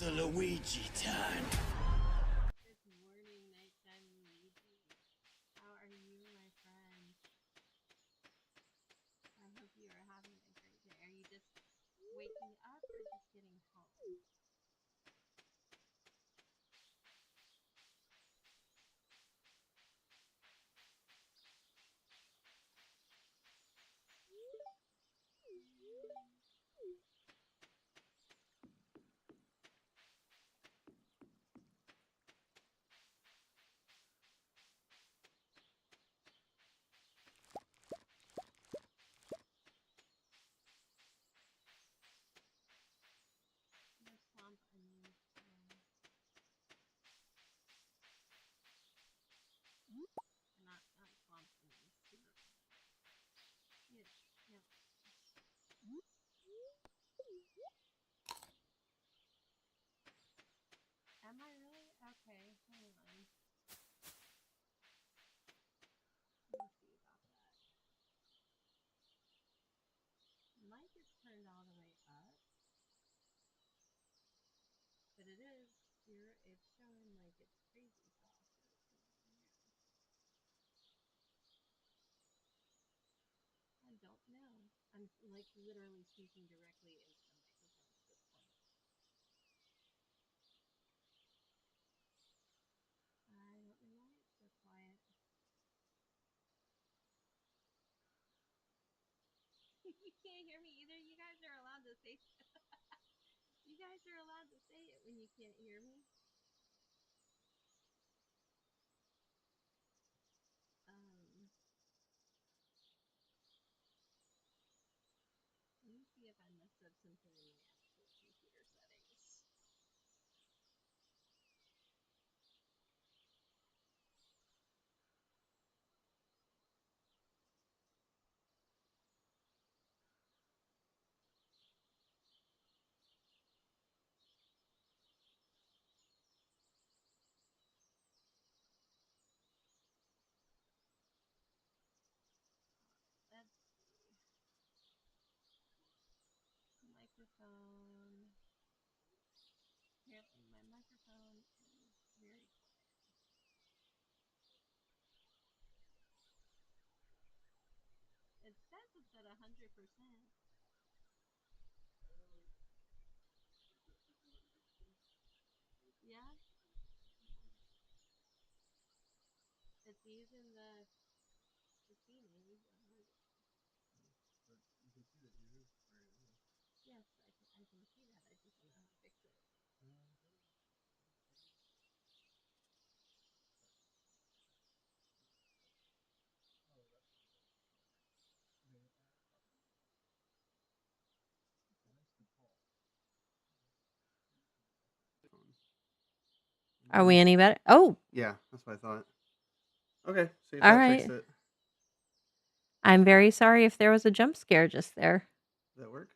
It's a Luigi time. Good morning, nighttime Luigi. How are you, my friend? I hope you are having a great day. Are you just waking up or just getting home? No swamp onions today. Not swamp onions. Yes, no. Am I really? Okay, hang on. Let me see about that. Mic is turned all the way up, but it is here. It's showing like it's crazy soft. I don't know. I'm like literally speaking directly into the microphone at this point. I don't know why it's so quiet. You can't hear me either. You guys are allowed to say you guys are allowed to say it when you can't hear me. Let me see if I messed up something in my actual computer settings. Let's see. Microphone. Apparently my microphone is very quiet. It says it's at 100%. Yeah, it's using the casinos. Yes, I can see that. I just don't know how to fix it. Are we any better? Oh, Yeah, that's what I thought. Okay, see if all that fixed right. it. I'm very sorry if there was a jump scare just there. Does that work?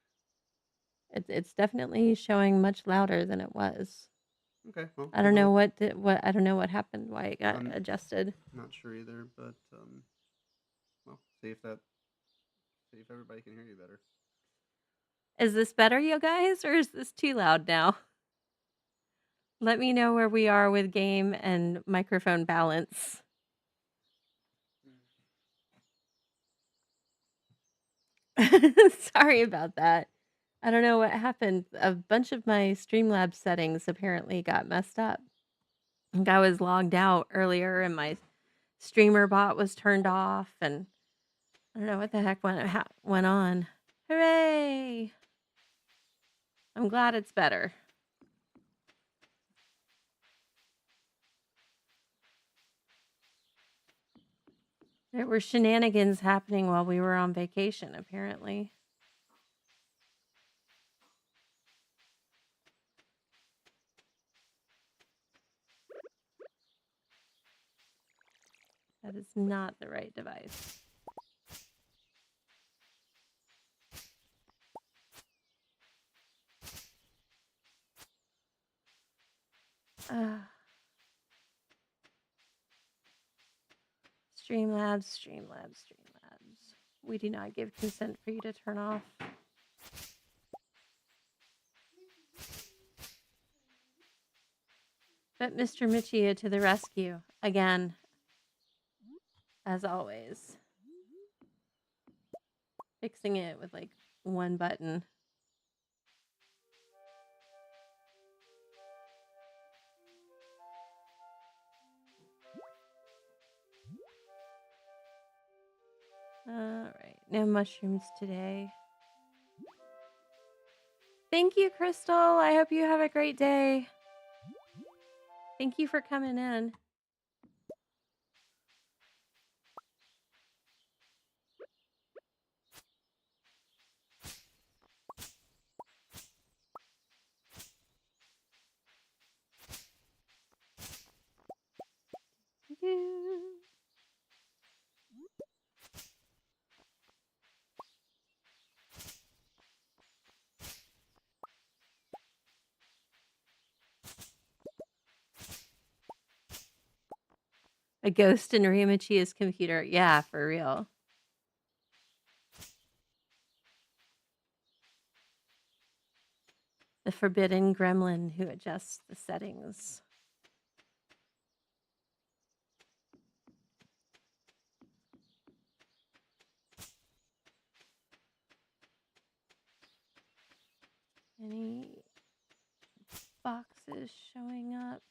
It's definitely showing much louder than it was. Okay, well, I don't know what I don't know what happened, why it got I'm adjusted. not sure either, but well, see if everybody can hear you better. Is this better, you guys, or is this too loud now? Let me know where we are with game and microphone balance. Sorry about that. I don't know what happened. A bunch of my Streamlabs settings apparently got messed up. I think I was logged out earlier and my streamer bot was turned off, and I don't know what the heck went on. Hooray! I'm glad it's better. There were shenanigans happening while we were on vacation, apparently. That is not the right device. Streamlabs, Streamlabs, Streamlabs. We do not give consent for you to turn off. But Mr. Michia to the rescue again, as always. Fixing it with like one button. Alright, no mushrooms today. Thank you, Crystal. I hope you have a great day. Thank you for coming in. A ghost in Rimachia's computer. Yeah, for real. The forbidden gremlin who adjusts the settings. Any boxes showing up?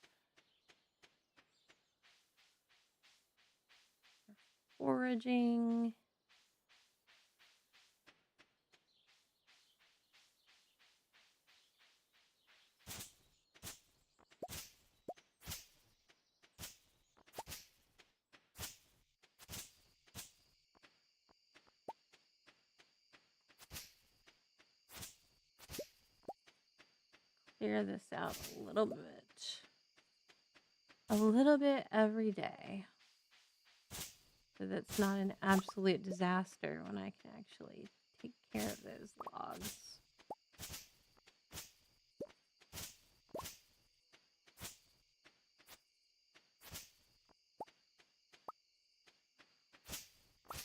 Foraging. Clear this out a little bit. A little bit every day. So that it's not an absolute disaster when I can actually take care of those logs.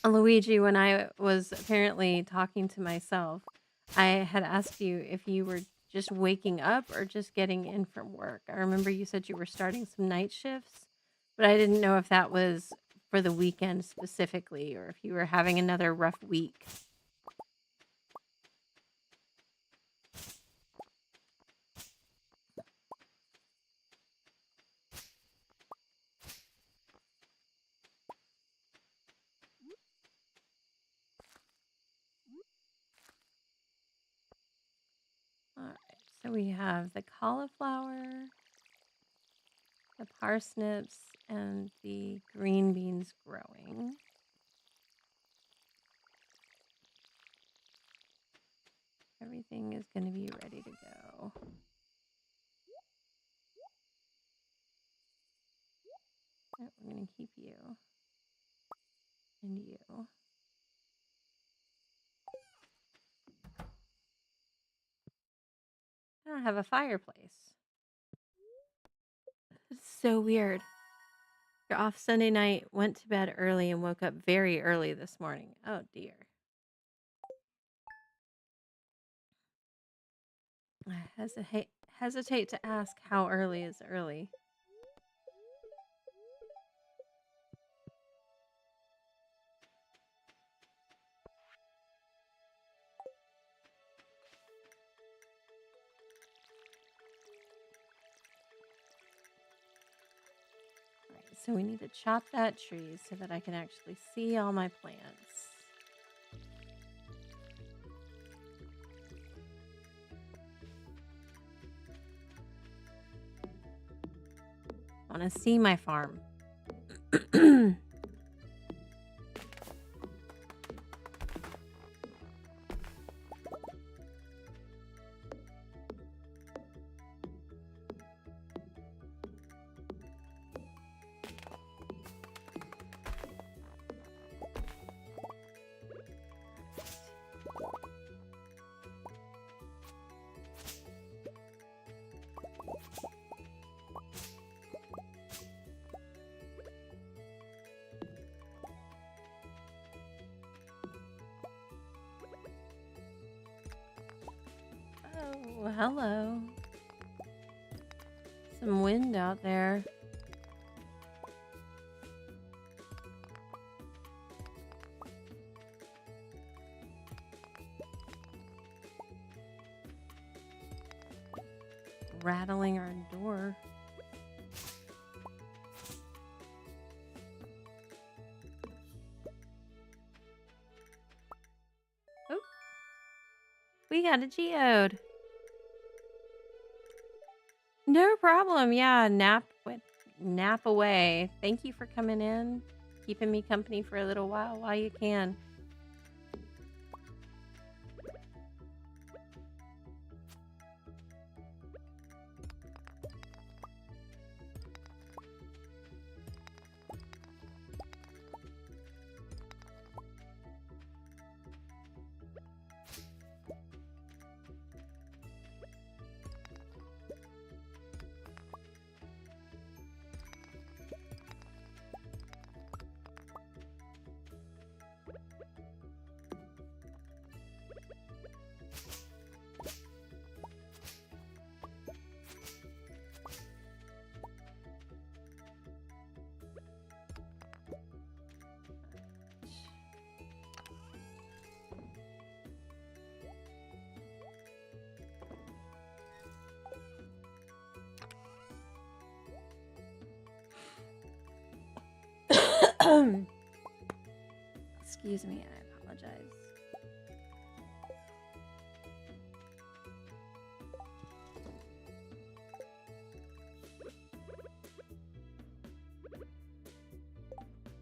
Luigi, when I was apparently talking to myself, I had asked you if you were just waking up or just getting in from work. I remember you said you were starting some night shifts, but I didn't know if that was for the weekend specifically or if you were having another rough week. All right, so we have the cauliflower, the parsnips, and the green beans growing. Everything is going to be ready to go. Oh, we're going to keep you and you. I don't have a fireplace. It's so weird. You're off Sunday night, went to bed early, and woke up very early this morning. Oh, dear. I hesitate to ask how early is early. All right, so we need to chop that tree so that I can actually see all my plants. I want to see my farm. Oh, hello. some wind out there. Rattling our door. Oh, we got a geode. No problem. Yeah, nap away. Thank you for coming in, keeping me company for a little while you can. Excuse me, I apologize.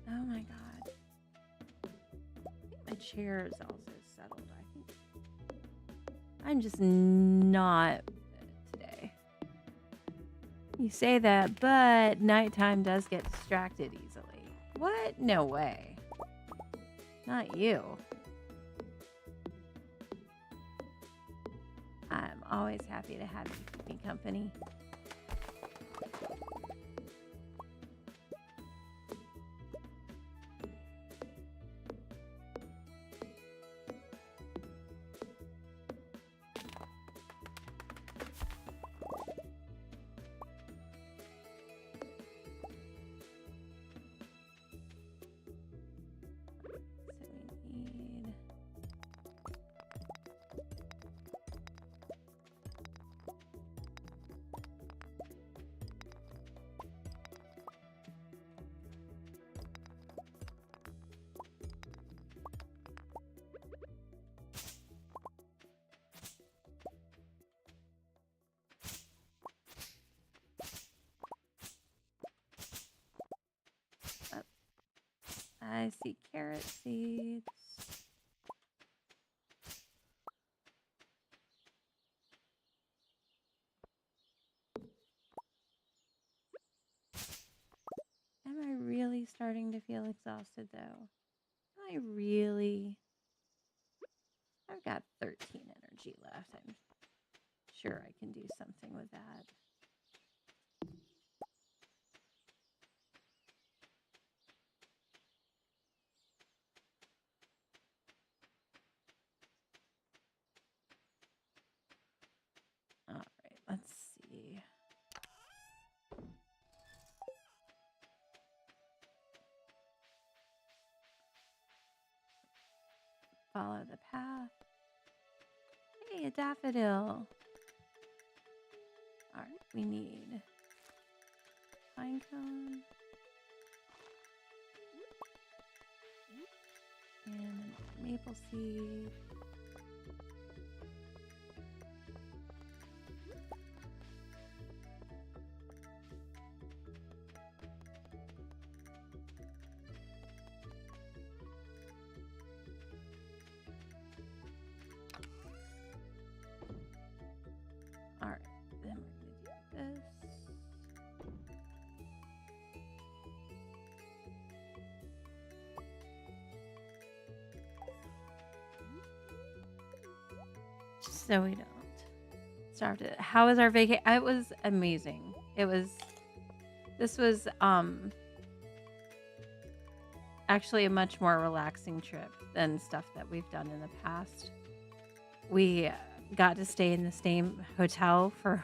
Oh my god. I think my chair is also settled. I think I'm just not today. You say that, but nighttime does get distracted easily. What? No way. Not you. I'm always happy to have you keep me company. I see carrot seeds. Am I really starting to feel exhausted though? Am I really? I've got 13 energy left. I'm sure I can do something with that. All right, let's see. Follow the path. Hey, a daffodil. All right, we need pine cone and maple seed. All right, then we're gonna do this. Just so we don't starve to. How was our vacation? It was amazing. This was actually a much more relaxing trip than stuff that we've done in the past. We got to stay in the same hotel for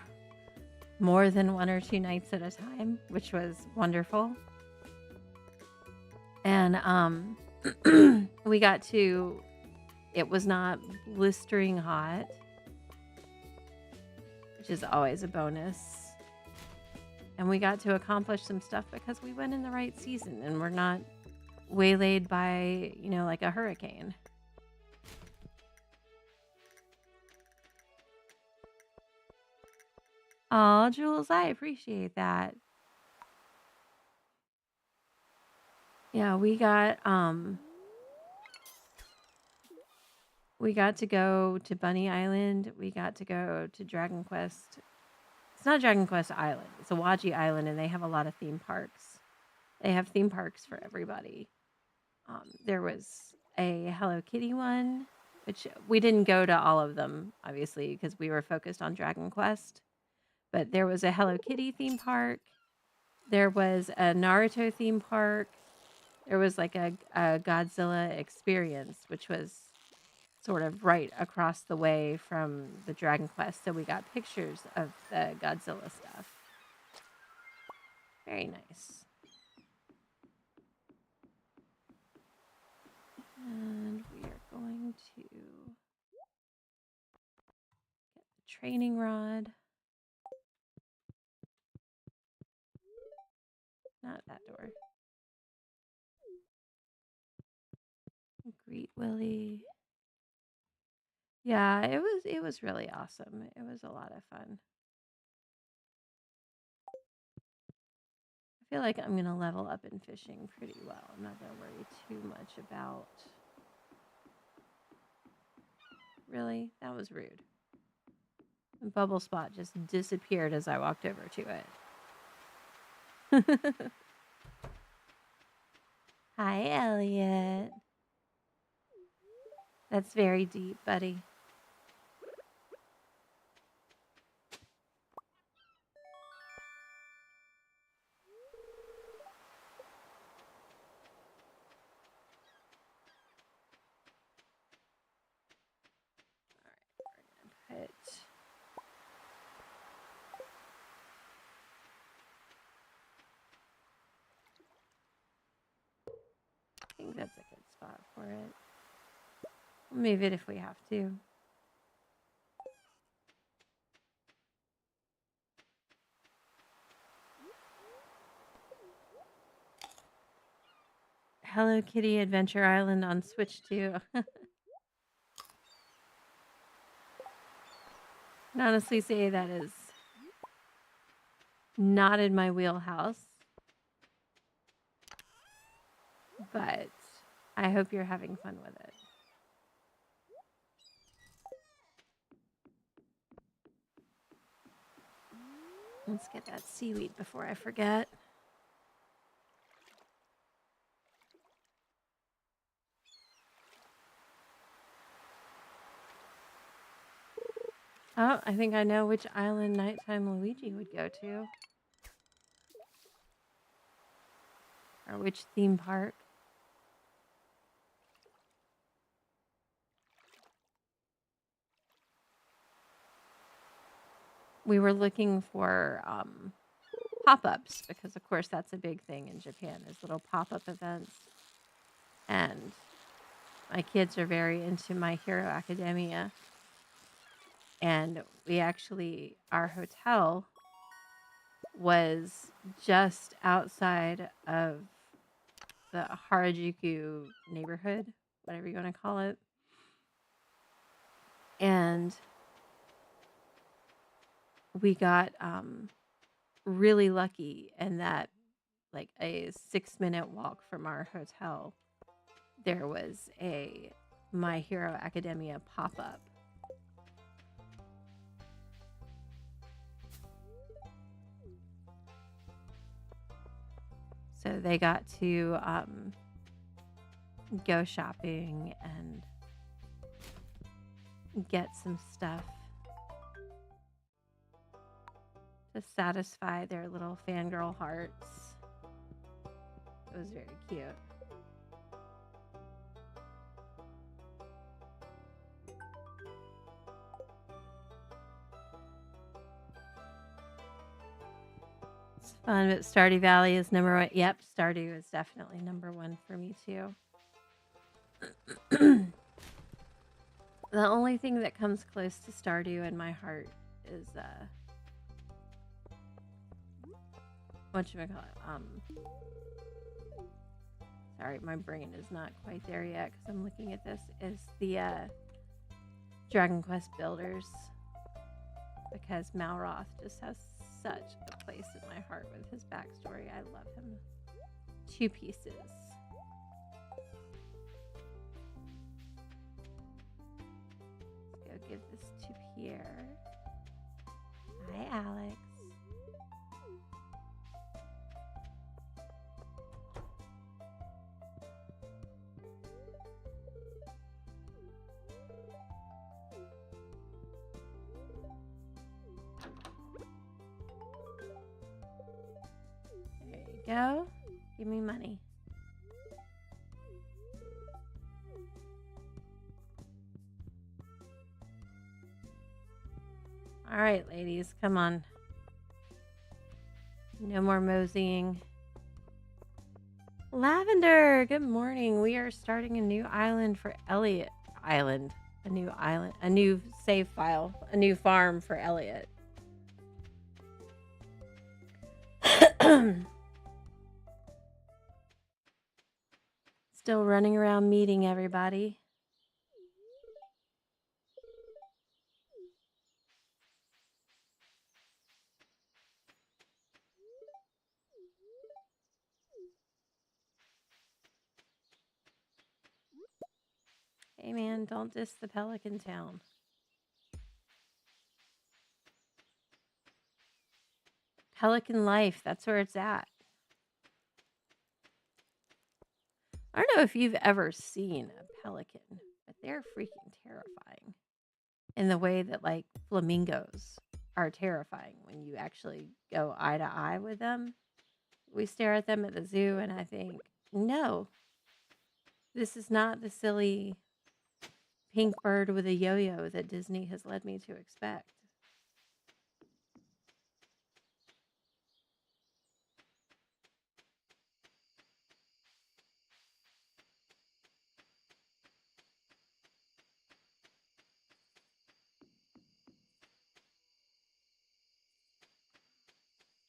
more than 1 or 2 nights at a time, which was wonderful. And we got to it was not blistering hot, which is always a bonus. And we got to accomplish some stuff because we went in the right season and we're not waylaid by, like a hurricane. Aw, Jules, I appreciate that. Yeah, we got to go to Bunny Island. We got to go to Dragon Quest. It's not Dragon Quest Island. It's Awaji Island, and they have a lot of theme parks. They have theme parks for everybody. There was a Hello Kitty one, which we didn't go to all of them, obviously, because we were focused on Dragon Quest. But there was a Hello Kitty theme park. There was a Naruto theme park. There was like a Godzilla experience, which was sort of right across the way from the Dragon Quest. So we got pictures of the Godzilla stuff. Very nice. And we are going to get the training rod. Not that door. Greet Willie. Yeah, it was really awesome. It was a lot of fun. I feel like I'm gonna level up in fishing pretty well. I'm not gonna worry too much about. Really? That was rude. The bubble spot just disappeared as I walked over to it. Hi, Elliot. That's very deep, buddy. All right, we're gonna put. I think that's a good spot for it. We'll move it if we have to. Hello Kitty Adventure Island on Switch 2. And honestly say that is not in my wheelhouse. But I hope you're having fun with it. Let's get that seaweed before I forget. Oh, I think I know which island nighttime Luigi would go to. Or which theme park. We were looking for pop-ups because, of course, that's a big thing in Japan is little pop-up events. And my kids are very into My Hero Academia. And we actually, our hotel was just outside of the Harajuku neighborhood, whatever you want to call it. And we got really lucky in that, like a 6-minute walk from our hotel, there was a My Hero Academia pop-up. So they got to go shopping and get some stuff to satisfy their little fangirl hearts. It was very cute. It's fun, but Stardew Valley is number one. Yep, Stardew is definitely number one for me too. The only thing that comes close to Stardew in my heart is whatchamacallit, sorry, my brain is not quite there yet because I'm looking at this, is the Dragon Quest Builders, because Malroth just has such a place in my heart with his backstory. I love him. 2 pieces. Let's go give this to Pierre. Hi, Alex. There you go. Give me money. All right, ladies, come on. No more moseying. Lavender, good morning. We are starting a new island for Elliot. A new island, a new save file, a new farm for Elliot. Still running around meeting everybody. Hey man, don't diss the Pelican Town. Pelican life, that's where it's at. I don't know if you've ever seen a pelican, but they're freaking terrifying. In the way that like flamingos are terrifying when you actually go eye to eye with them. We stare at them at the zoo and I think, no, this is not the silly pink bird with a yo-yo that Disney has led me to expect.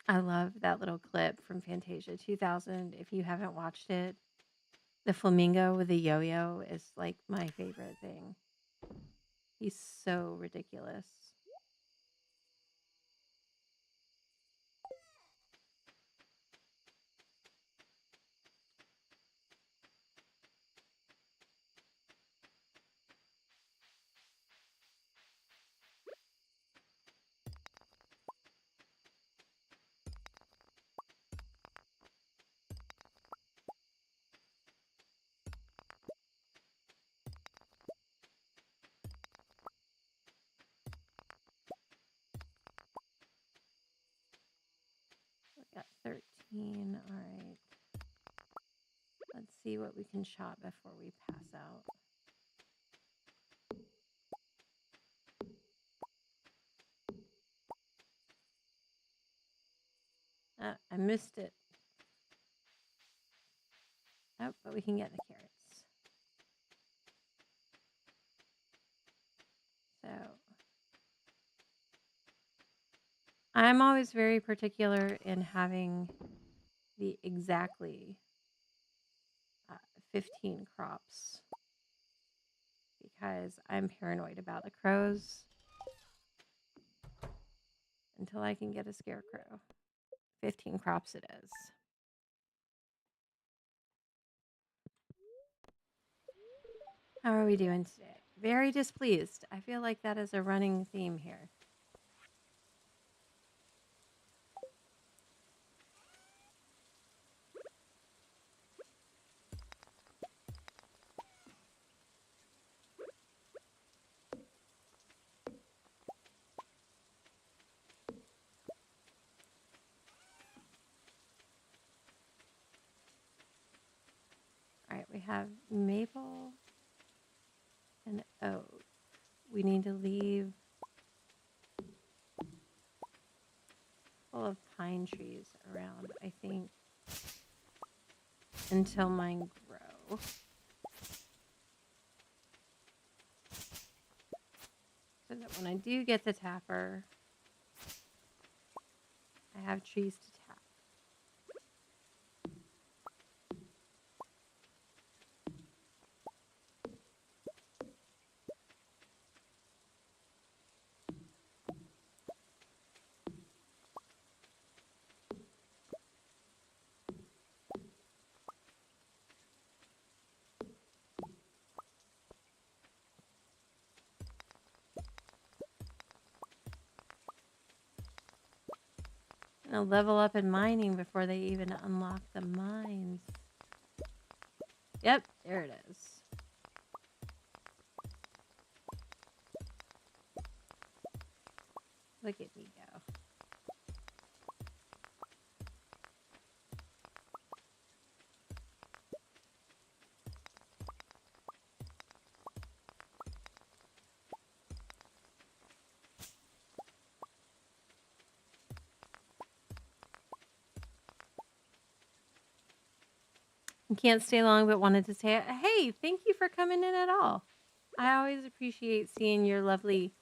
I love that little clip from Fantasia 2000. If you haven't watched it, the flamingo with the yo-yo is like my favorite thing. He's so ridiculous. We got 13. All right. Let's see what we can chop before we pass out. I missed it. Oh, but we can get the carrots. So I'm always very particular in having the exactly 15 crops because I'm paranoid about the crows until I can get a scarecrow. 15 crops it is. How are we doing today? Very displeased. I feel like that is a running theme here. All right, we have maple and oak. We need to leave. couple of pine trees around, I think, until mine grow. So that when I do get the tapper, I have trees to tap. I'll level up in mining before they even unlock the mines. Yep, there it is. Look at me go. Can't stay long, but wanted to say, hey, thank you for coming in at all. I always appreciate seeing your lovely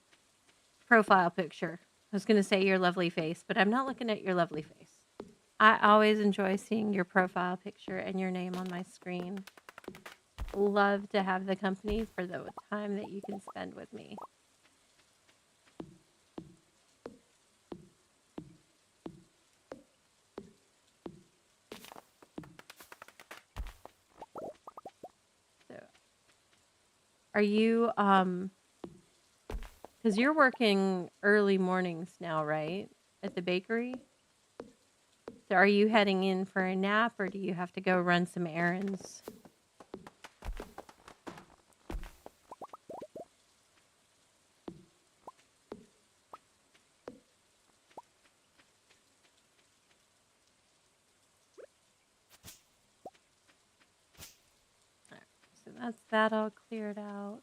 profile picture. I was going to say your lovely face, but I'm not looking at your lovely face. I always enjoy seeing your profile picture and your name on my screen. Love to have the company for the time that you can spend with me. So, are you, because you're working early mornings now, right? At the bakery? So are you heading in for a nap or do you have to go run some errands? All right, so that's that all cleared out.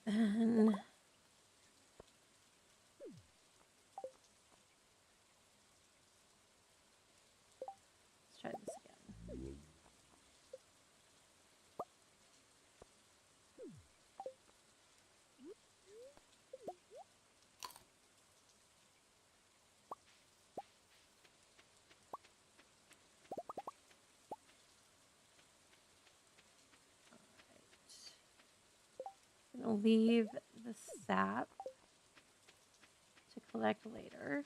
And let's try this again. All right. I'm gonna leave the sap to collect later.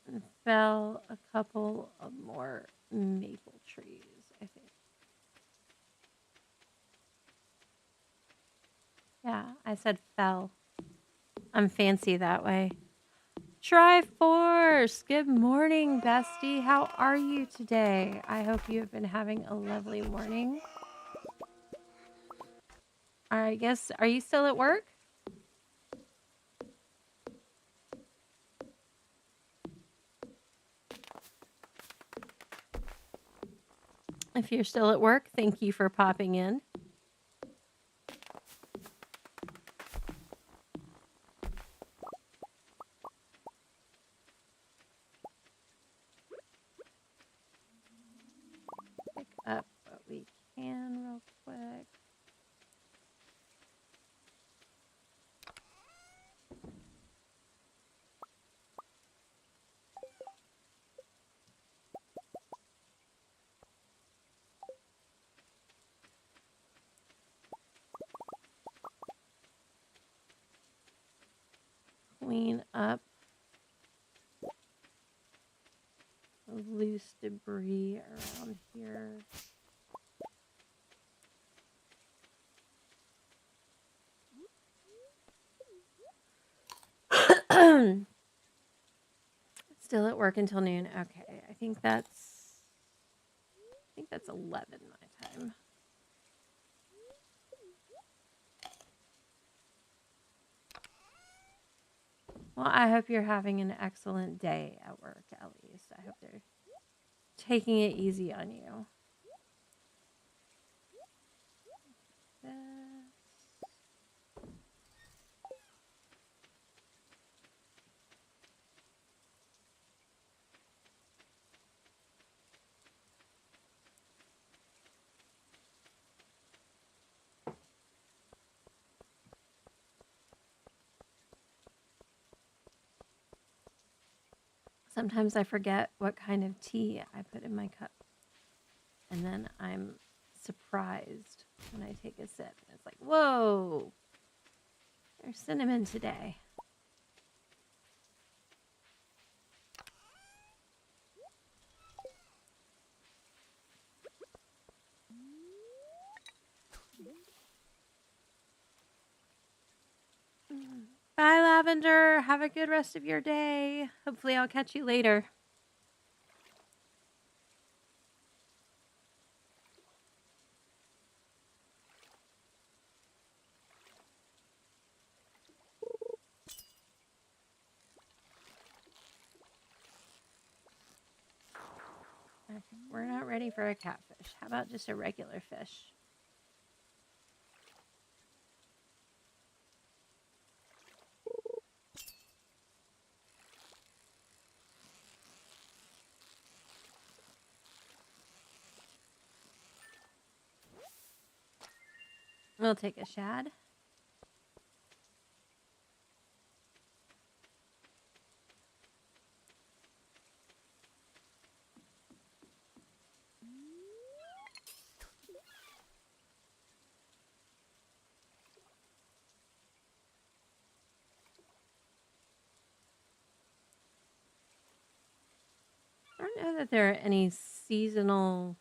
And fell a couple of more maple trees, I think. Yeah, I said fell. I'm fancy that way. Triforce! Good morning, bestie. How are you today? I hope you have been having a lovely morning. I guess, are you still at work? If you're still at work, thank you for popping in. Pick up what we can real quick. Clean up loose debris around here. Still at work until noon. Okay, I think that's 11 my time. Well, I hope you're having an excellent day at work, at least. I hope they're taking it easy on you. This. Sometimes I forget what kind of tea I put in my cup. And then I'm surprised when I take a sip. And it's like, whoa, there's cinnamon today. Bye, Lavender. Have a good rest of your day. Hopefully, I'll catch you later. Okay, we're not ready for a catfish. How about just a regular fish? We'll take a shad. I don't know that there are any seasonal,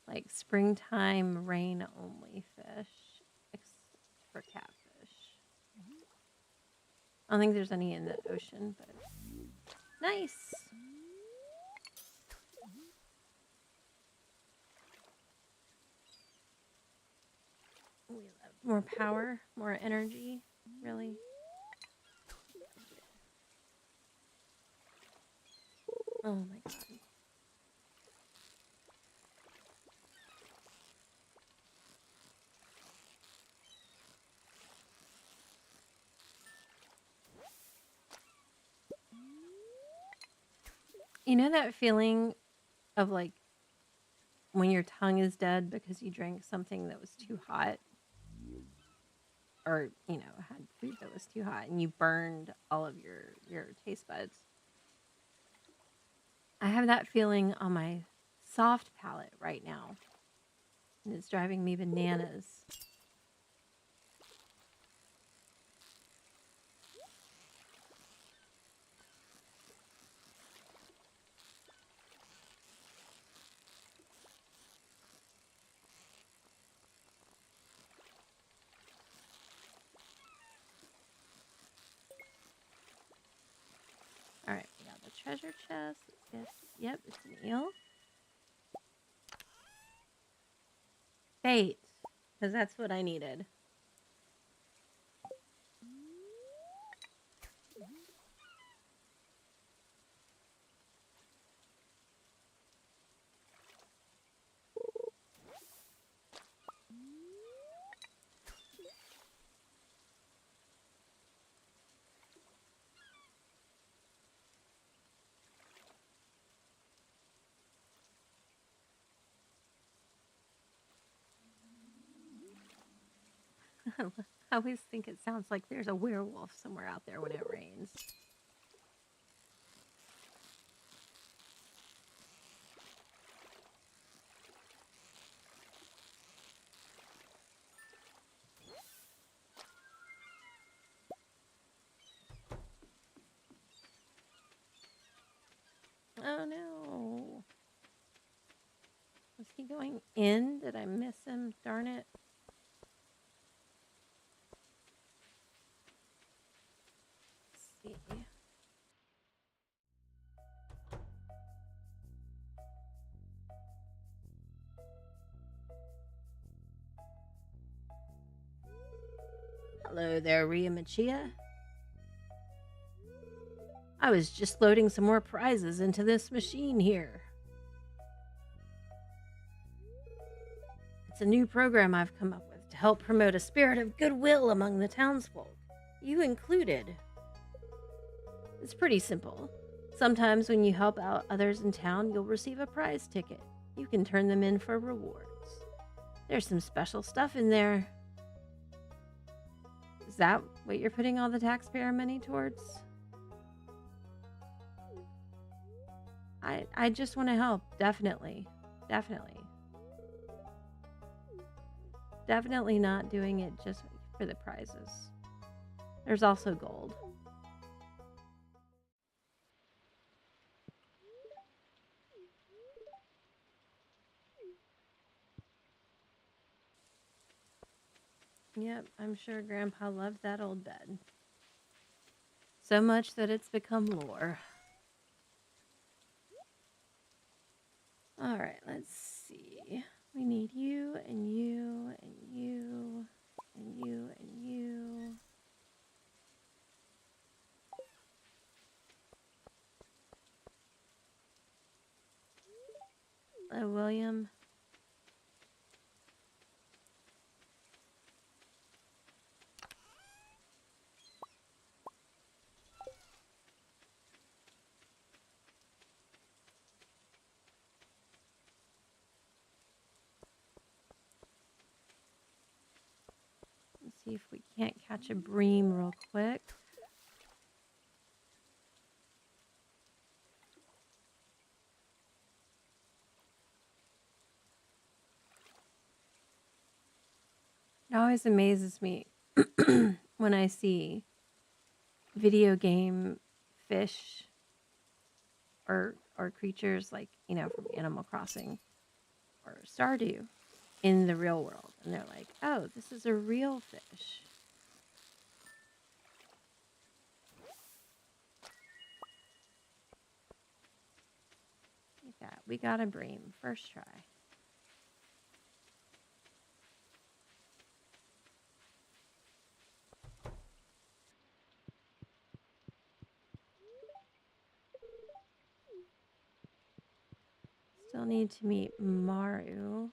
like springtime rain only fish, except for catfish. I don't think there's any in the ocean, but nice. We love more power, more energy, really. Oh my god. You know that feeling of like when your tongue is dead because you drank something that was too hot? Or, had food that was too hot and you burned all of your taste buds. I have that feeling on my soft palate right now. And it's driving me bananas. All right, we got the treasure chest. Yep, it's an eel. Bait, because that's what I needed. I always think it sounds like there's a werewolf somewhere out there when it rains. Oh no. Was he going in? Did I miss him? Darn it. Let's see. Hello there, Ria Machia. I was just loading some more prizes into this machine here. It's a new program I've come up with to help promote a spirit of goodwill among the townsfolk, you included. It's pretty simple. Sometimes when you help out others in town, you'll receive a prize ticket. You can turn them in for rewards. There's some special stuff in there. Is that what you're putting all the taxpayer money towards? I just want to help. Definitely. Definitely not doing it just for the prizes. There's also gold. Yep, I'm sure Grandpa loved that old bed. So much that it's become lore. Alright, let's see. We need you and you and you and you and you. Hello, William. Let's see if we can't catch a bream real quick. It always amazes me when I see video game fish or creatures like, you know, from Animal Crossing or Stardew in the real world. And they're like, oh, this is a real fish. We got a bream. First try. Still need to meet Maru.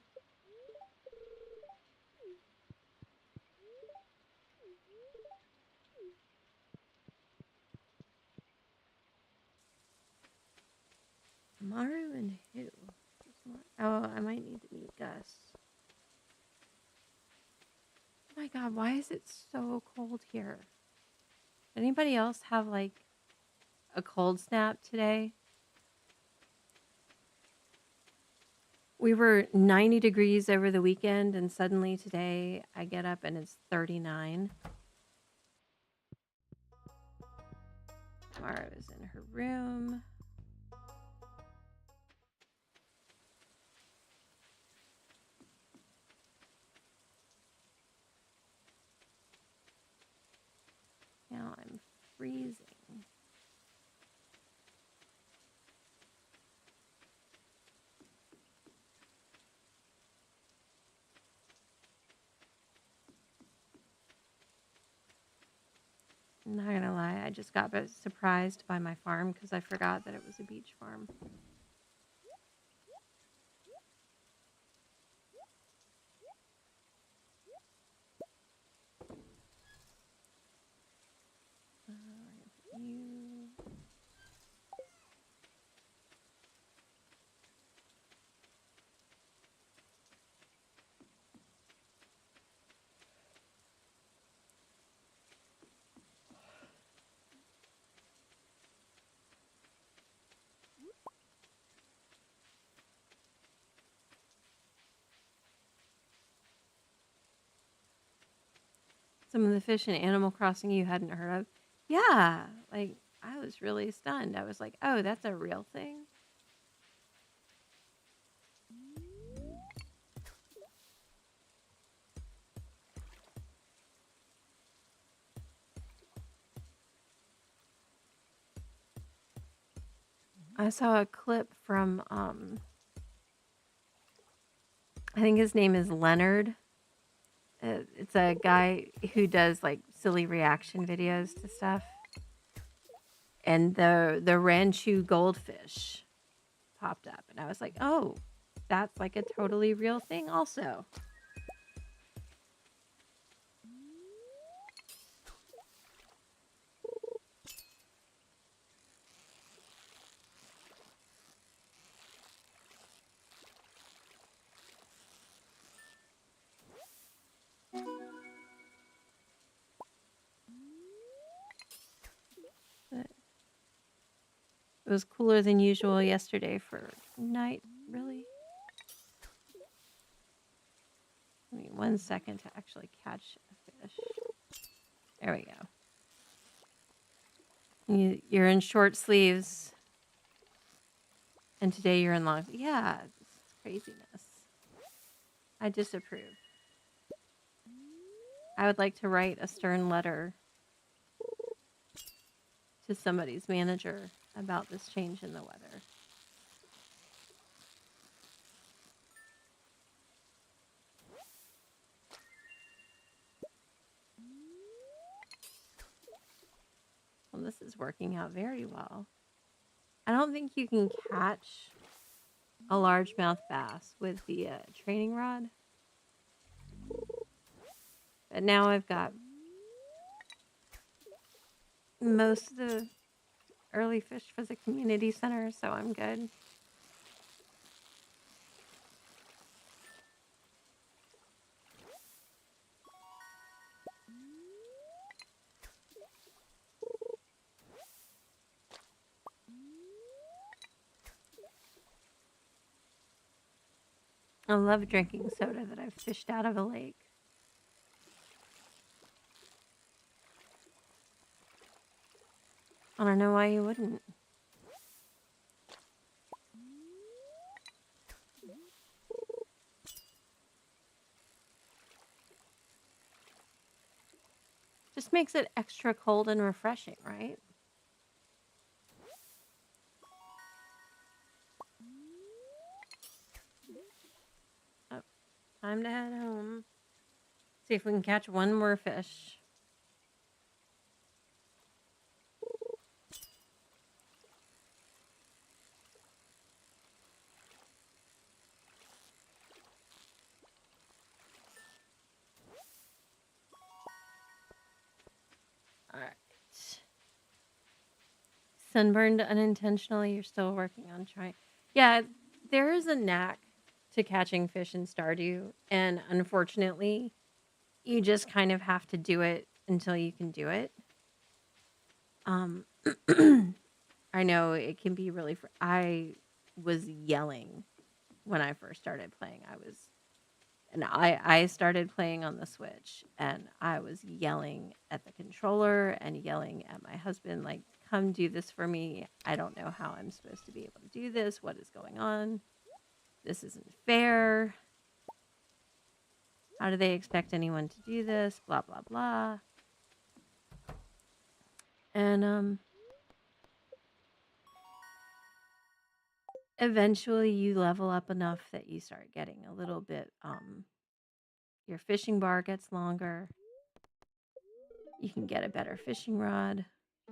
Maru and who? Oh, I might need to meet Gus. Oh my god, why is it so cold here? Anybody else have like a cold snap today? We were 90 degrees over the weekend, and suddenly today I get up and it's 39. Mara is in her room. Now I'm freezing. I'm not gonna lie, I just got surprised by my farm because I forgot that it was a beach farm. You. Some of the fish in Animal Crossing you hadn't heard of. Yeah, like I was really stunned. I was like, oh, that's a real thing? I saw a clip from, I think his name is Leonard. It's a guy who does like silly reaction videos to stuff. and the Ranchu goldfish popped up, and I was like, oh, that's like a totally real thing also. But it was cooler than usual yesterday for night, really. Give me 1 second to actually catch a fish. There we go. You're in short sleeves, and today you're in long. Yeah, this is craziness. I disapprove. I would like to write a stern letter to somebody's manager about this change in the weather. Well, this is working out very well. I don't think you can catch a largemouth bass with the training rod. But now I've got most of the early fish for the community center, so I'm good. I love drinking soda that I've fished out of a lake. I don't know why you wouldn't. Just makes it extra cold and refreshing, right? Oh, time to head home. See if we can catch one more fish. All right. Sunburned unintentionally. You're still working on trying. Yeah, there is a knack to catching fish in Stardew, and unfortunately, you just kind of have to do it until you can do it. I know it can be really. I was yelling when I first started playing. I started playing on the Switch, and I was yelling at the controller and yelling at my husband, like, come do this for me. I don't know how I'm supposed to be able to do this. What is going on? This isn't fair. How do they expect anyone to do this? Blah, blah, blah. And eventually you level up enough that you start getting a little bit, your fishing bar gets longer. You can get a better fishing rod,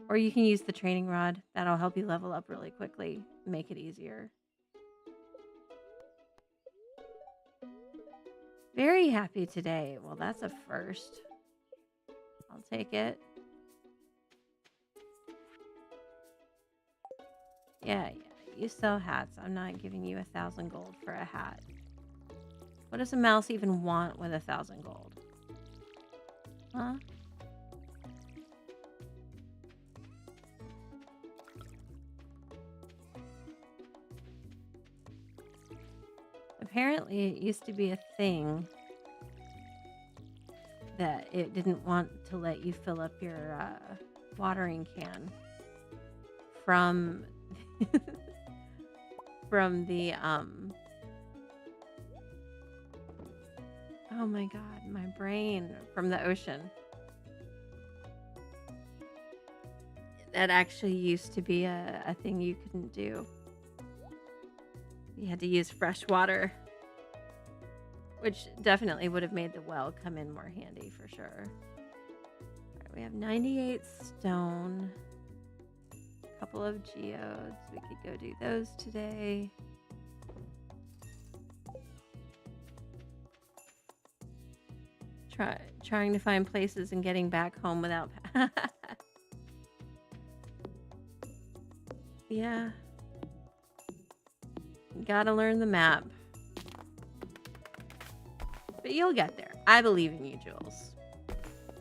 or you can use the training rod. That'll help you level up really quickly, make it easier. Very happy today. Well, that's a first. I'll take it. Yeah, you sell hats. I'm not giving you 1,000 gold for a hat. What does a mouse even want with 1,000 gold? Huh? Apparently, it used to be a thing that it didn't want to let you fill up your watering can from from the oh my god, my brain, from the ocean. That actually used to be a thing you couldn't do. You had to use fresh water, which definitely would have made the well come in more handy for sure. All right, we have 98 stone. couple of geodes. We could go do those today. Trying to find places and getting back home without... Yeah. Gotta learn the map. But you'll get there. I believe in you, Jules.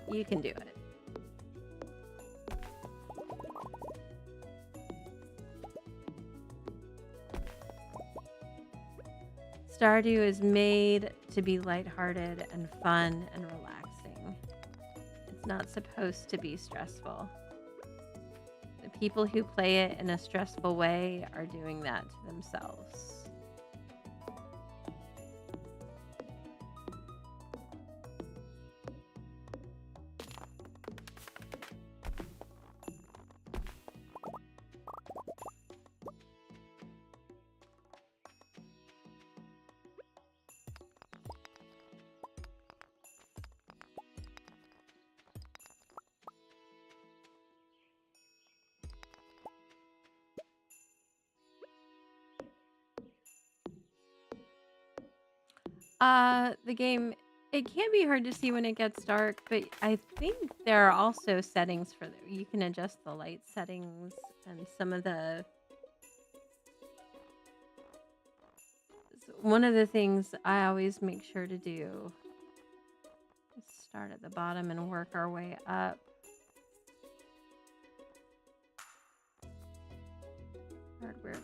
You can do it. Stardew is made to be lighthearted and fun and relaxing. It's not supposed to be stressful. The people who play it in a stressful way are doing that to themselves. The game, it can be hard to see when it gets dark, but I think there are also settings for you can adjust the light settings and some of the... One of the things I always make sure to do is start at the bottom and work our way up. Hardware first.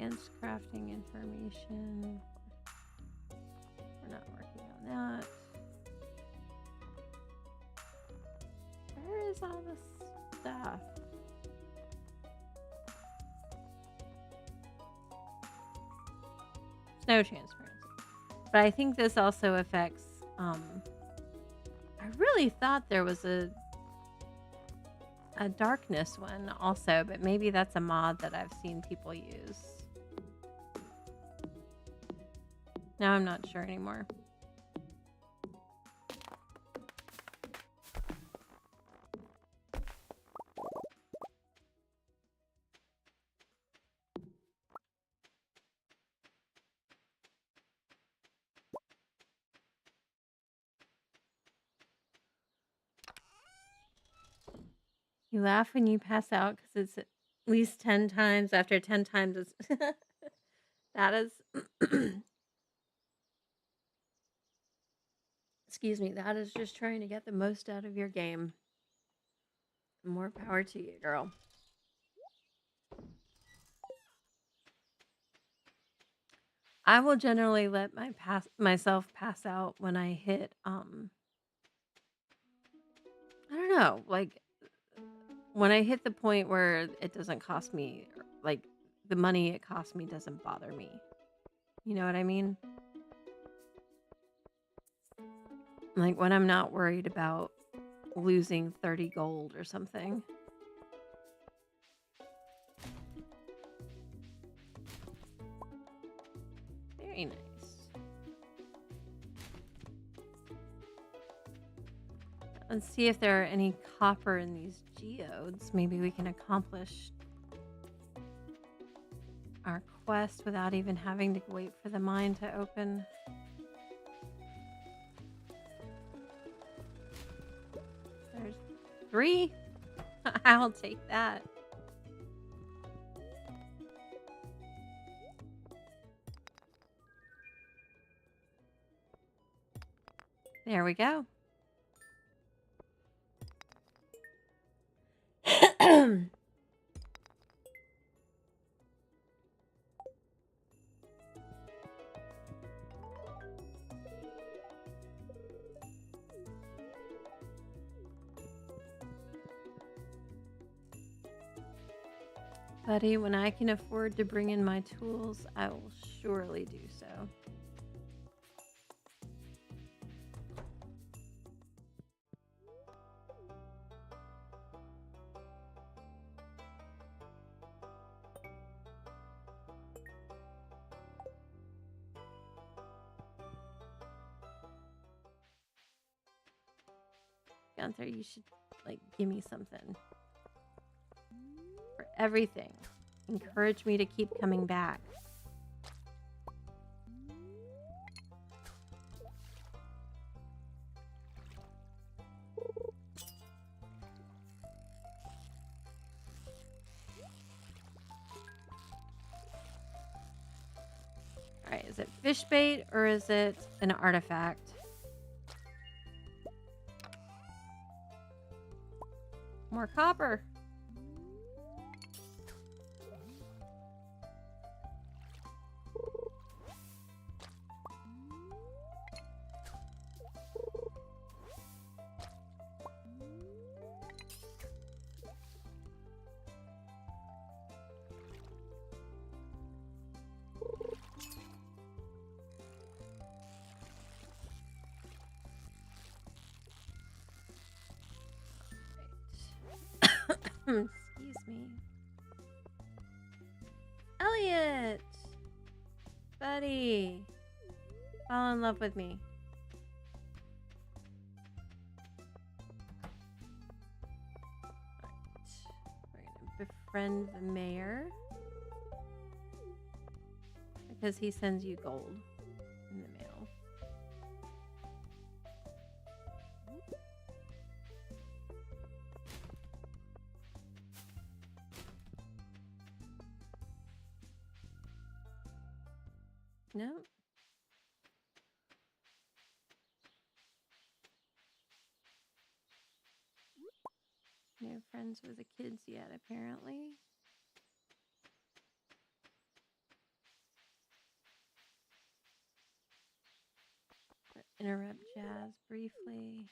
Advanced crafting information. We're not working on that. Where is all this stuff? Snow transparency. But I think this also affects, I really thought there was a darkness one also, but maybe that's a mod that I've seen people use. Now I'm not sure anymore. You laugh when you pass out because it's at least 10 times. After 10 times, it's that is... Excuse me, that is just trying to get the most out of your game. More power to you, girl. I will generally let myself pass out when I hit, I don't know, like, when I hit the point where it doesn't cost me, like, the money it costs me doesn't bother me. You know what I mean? Like, when I'm not worried about losing 30 gold or something. Very nice. Let's see if there are any copper in these geodes. Maybe we can accomplish our quest without even having to wait for the mine to open. There's 3. I'll take that. There we go. Buddy, when I can afford to bring in my tools, I will surely do so. Gunther, you should, like, give me something. For everything. Encourage me to keep coming back. Alright, is it fish bait or is it an artifact? More copper. Excuse me. Elliot! Buddy! Fall in love with me. Right. We're gonna befriend the mayor. Because he sends you gold in the mail. No. No friends with the kids yet, apparently. Interrupt Jazz briefly.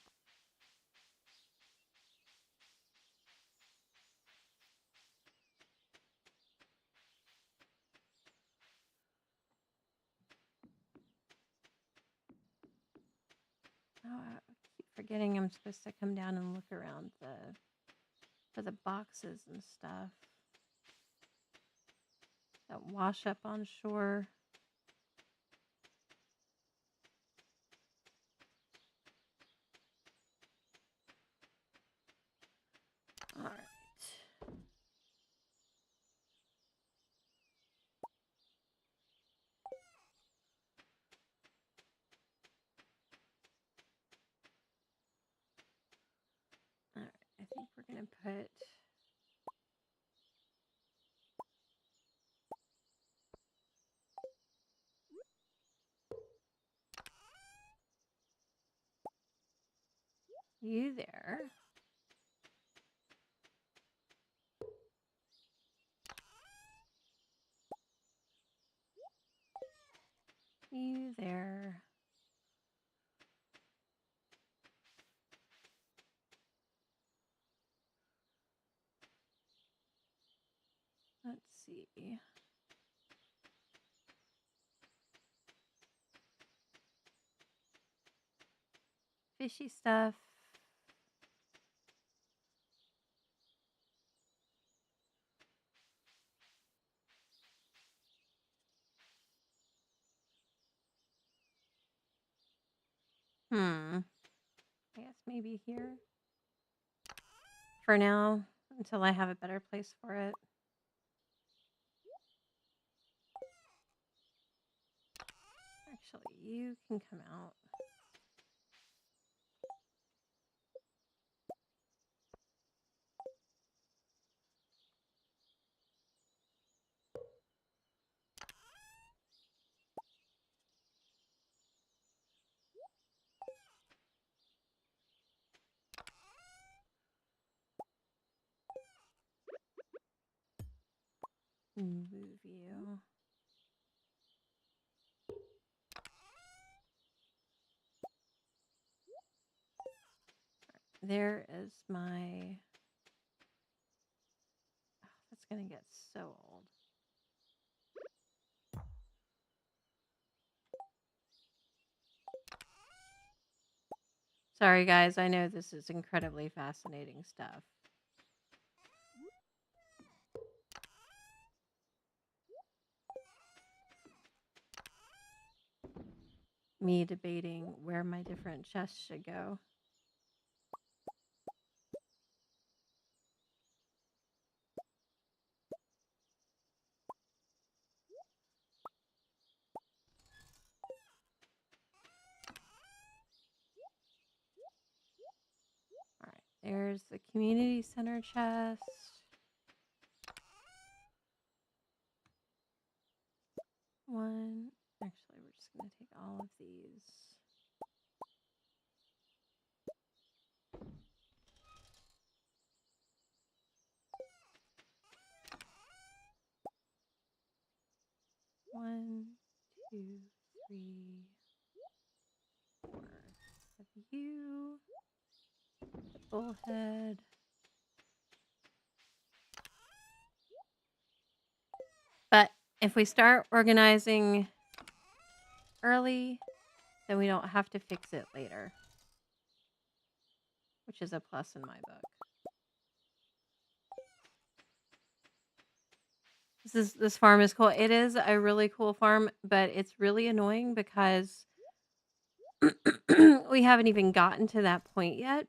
Oh, I keep forgetting I'm supposed to come down and look around for the boxes and stuff that wash up on shore. All right. All right. I think we're going to put you there. You there. Let's see. Fishy stuff. I guess maybe here. For now, until I have a better place for it. Actually, you can come out. Move you. There is my... Oh, that's going to get so old. Sorry, guys. I know this is incredibly fascinating stuff. Me debating where my different chests should go. There's the community center chest. One. Actually, we're just going to take all of these. One, two, three, four. Have you. The bullhead. But if we start organizing early, then we don't have to fix it later, which is a plus in my book. This farm is cool. It is a really cool farm, but it's really annoying because we haven't even gotten to that point yet.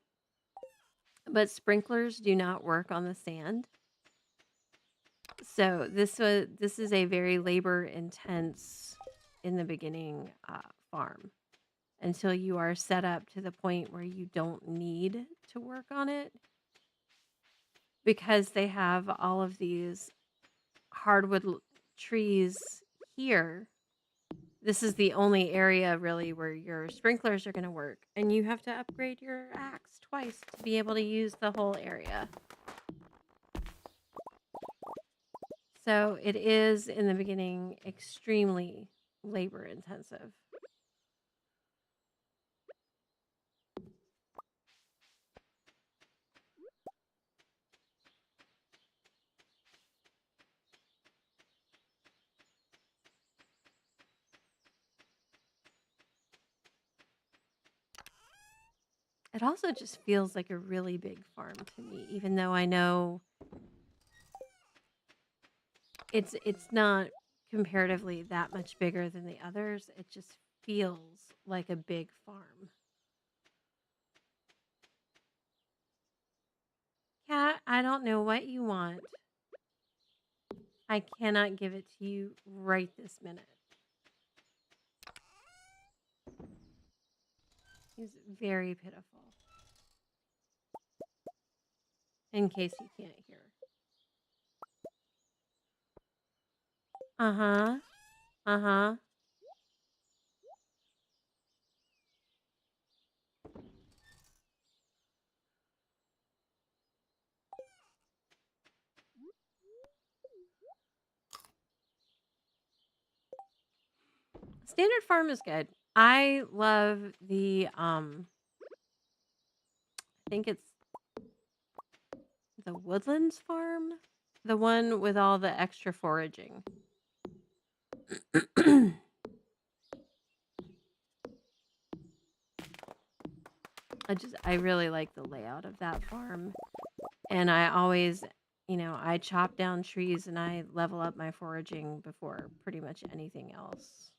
But sprinklers do not work on the sand. So this is a very labor intense in the beginning farm until you are set up to the point where you don't need to work on it, because they have all of these hardwood trees here. This is the only area really where your sprinklers are going to work, and you have to upgrade your axe twice to be able to use the whole area. So it is, in the beginning, extremely labor intensive. It also just feels like a really big farm to me, even though I know it's not comparatively that much bigger than the others. It just feels like a big farm. Cat, I don't know what you want. I cannot give it to you right this minute. He's very pitiful. In case you can't hear. Uh-huh. Uh-huh. Standard farm is good. I love the I think it's the Woodlands farm, the one with all the extra foraging. I really like the layout of that farm, and I always, I chop down trees and I level up my foraging before pretty much anything else.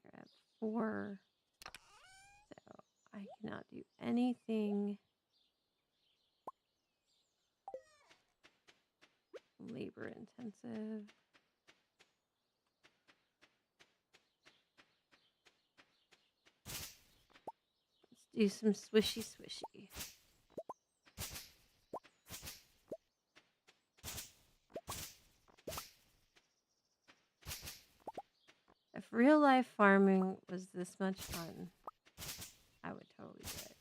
You're at 4, so I cannot do anything labor intensive. Let's do some swishy swishy. If real life farming was this much fun, I would totally do it.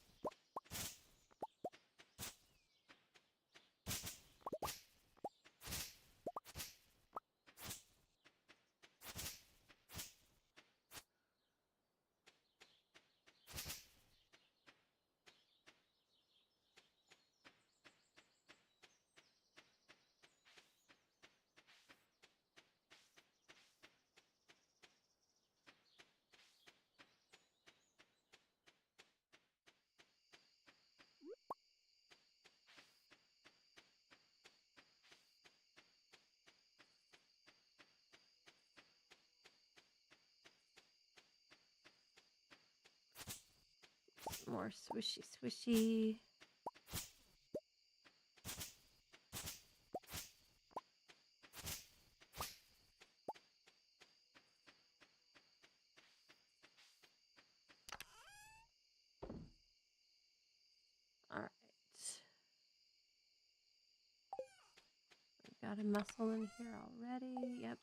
more swishy, swishy. All right. Got a mussel in here already. Yep.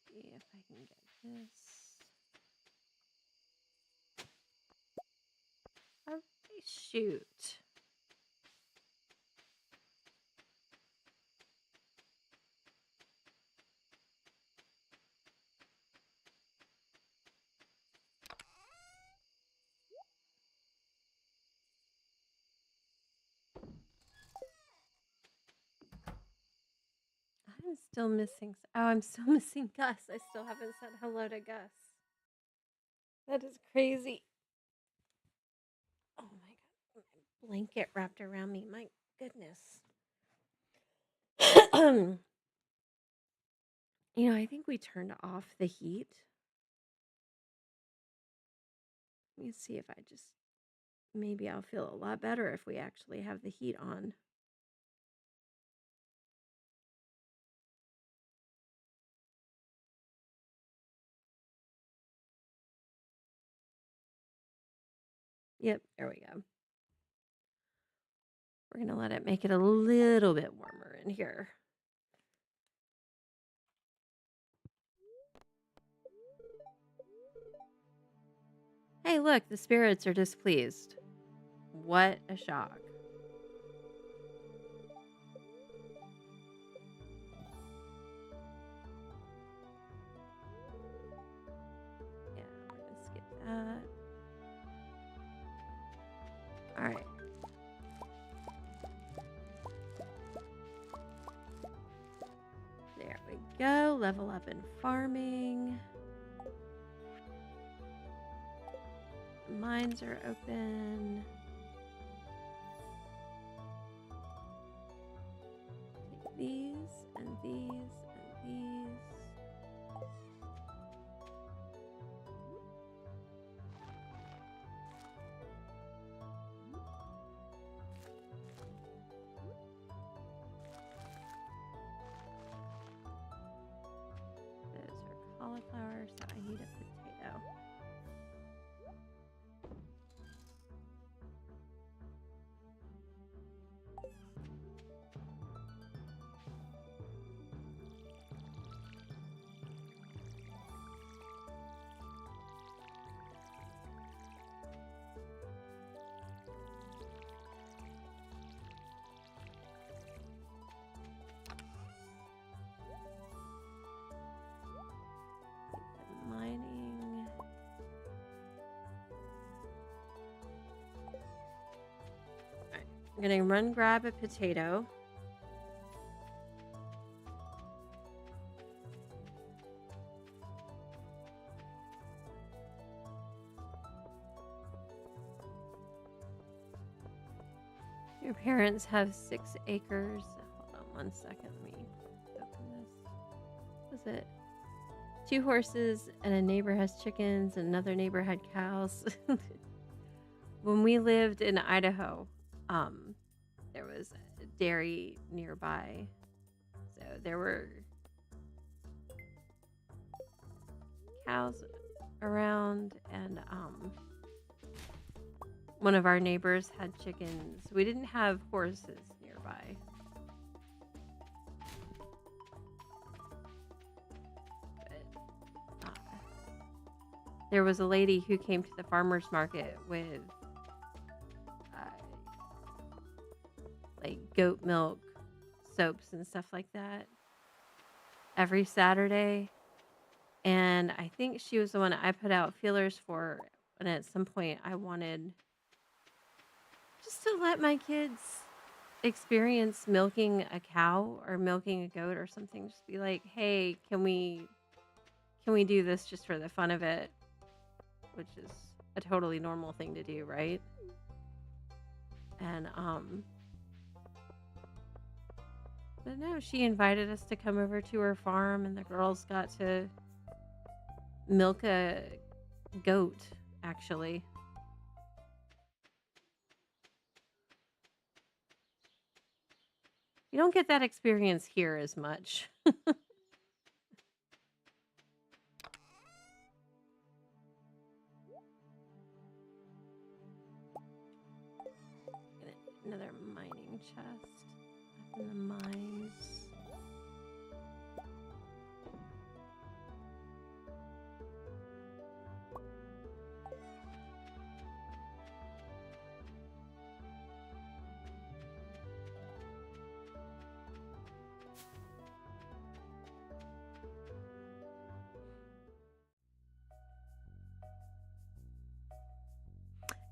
See if I can get this. Oh, shoot. I'm still missing. Oh, I'm still missing Gus. I still haven't said hello to Gus. That is crazy. Oh my god. My blanket wrapped around me. My goodness. I think we turned off the heat. Let me see if I just. Maybe I'll feel a lot better if we actually have the heat on. Yep, there we go. We're going to let it make it a little bit warmer in here. Hey, look, the spirits are displeased. What a shock. Yeah, we're going to skip that. All right. There we go. Level up in farming. Mines are open. Take these and these and these. Those are cauliflower, so I need a potato. Mining. Alright, I'm gonna run grab a potato. Your parents have 6 acres. Hold on 1 second. Let me open this. What was it? 2 horses and a neighbor has chickens and another neighbor had cows. When we lived in Idaho, there was a dairy nearby. So there were cows around, and one of our neighbors had chickens. We didn't have horses nearby. But there was a lady who came to the farmer's market with like goat milk soaps and stuff like that every Saturday. And I think she was the one I put out feelers for. And at some point I wanted Just to let my kids experience milking a cow or milking a goat or something. Just be like, hey, can we do this just for the fun of it? Which is a totally normal thing to do, right? And but no, she invited us to come over to her farm, and the girls got to milk a goat, actually. You don't get that experience here as much. Another mining chest up in the mines.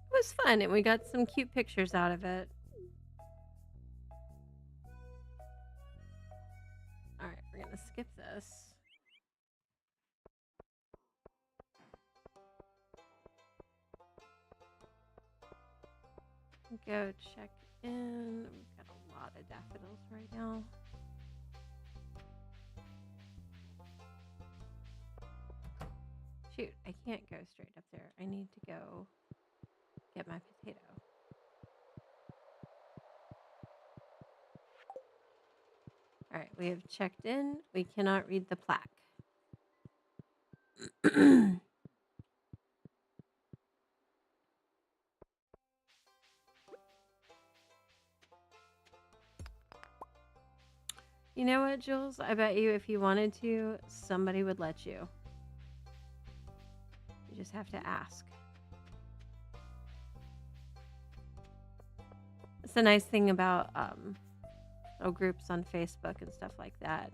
It was fun, and we got some cute pictures out of it. All right, we're gonna skip this. Go check in. We've got a lot of daffodils right now. Shoot, I can't go straight up there. I need to go get my potato. All right, we have checked in. We cannot read the plaque. You know what, Jules? I bet you if you wanted to, somebody would let you. You just have to ask. It's a nice thing about little groups on Facebook and stuff like that.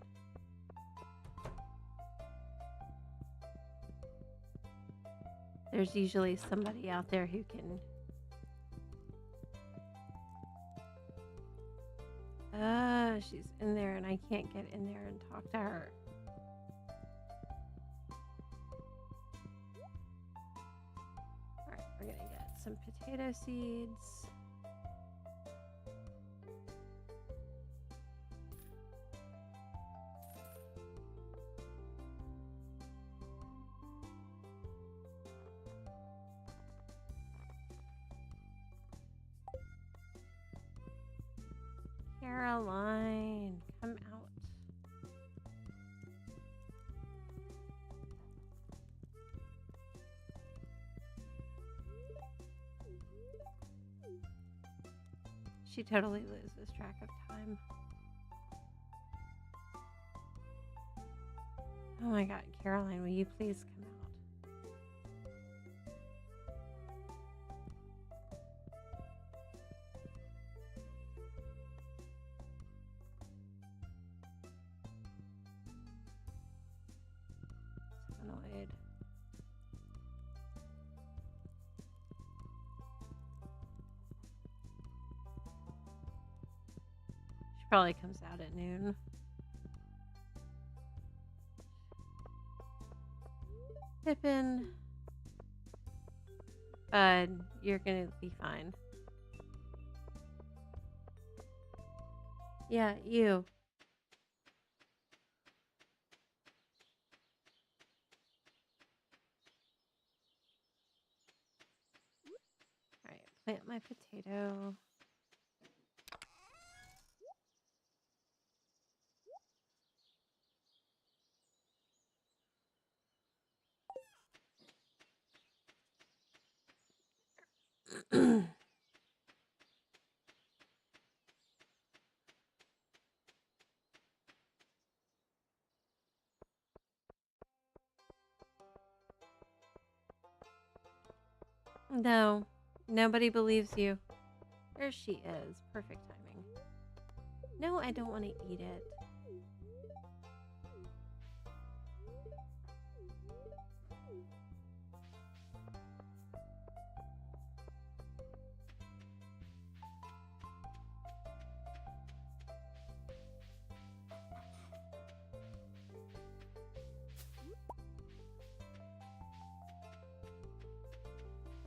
There's usually somebody out there who can... she's in there and I can't get in there and talk to her. Alright, we're gonna get some potato seeds. Caroline, come out. She totally loses track of time. Oh my God, Caroline, will you please come out? So annoyed. She probably comes out at noon. Pippin. Bud, you're gonna be fine. Yeah, you. Alright, plant my potato. No, nobody believes you. There she is. Perfect timing. No, I don't want to eat it.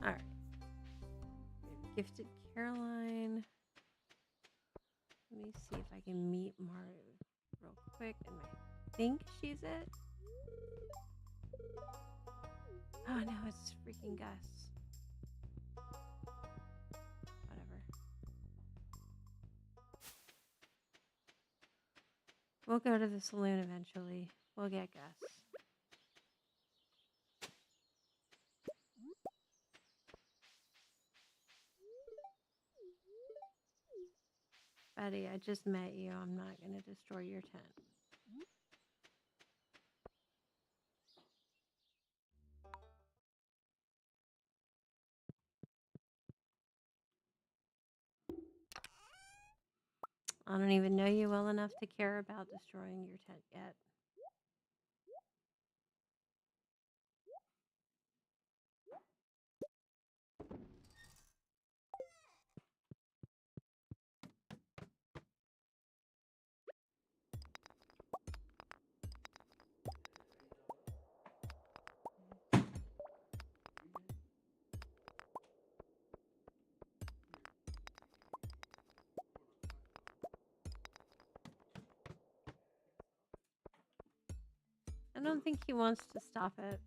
All right. Gifted Caroline. Let me see if I can meet Maru real quick. And I think she's it. Oh no, it's freaking Gus. Whatever. We'll go to the saloon eventually. We'll get Gus. Buddy, I just met you. I'm not going to destroy your tent. I don't even know you well enough to care about destroying your tent yet. I don't think he wants to stop it.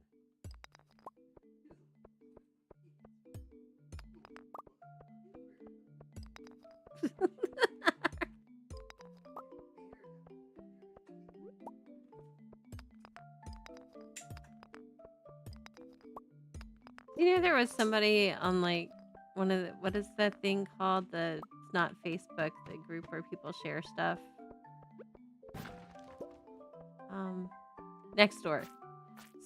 You know, there was somebody on like one of the, what is that thing called? It's not Facebook, the group where people share stuff. Next door.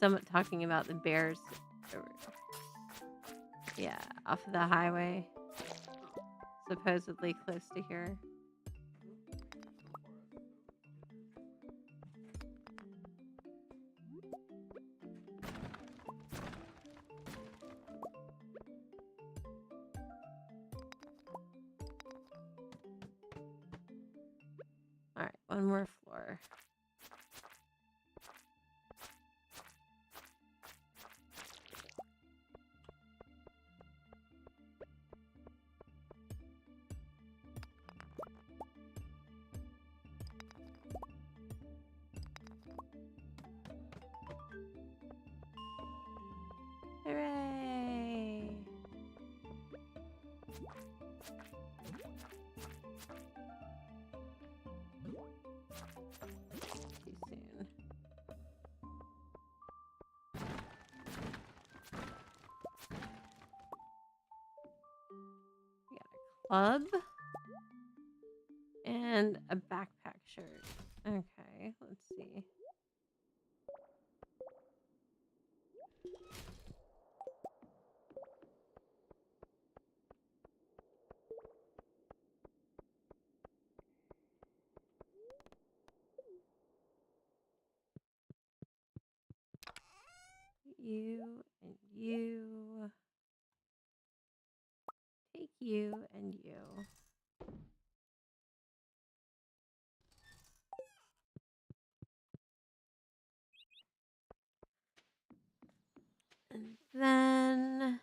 Someone talking about the bears. Yeah, off of the highway. Supposedly close to here. All right, one more floor. Hooray! Too soon. We got a club and a backpack shirt. Okay, let's see. You and you. Take you and you. And then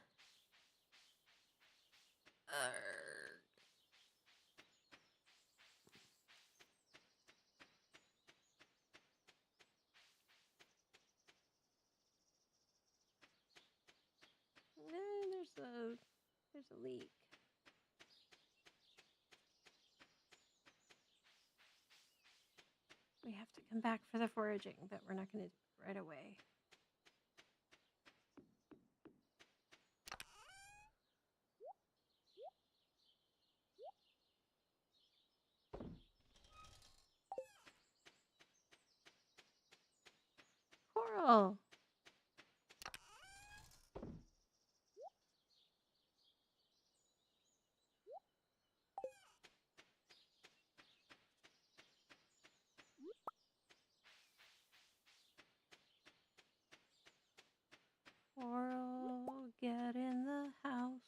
there's a leak. We have to come back for the foraging, but we're not going to do it right away. Coral. Coral, get in the house.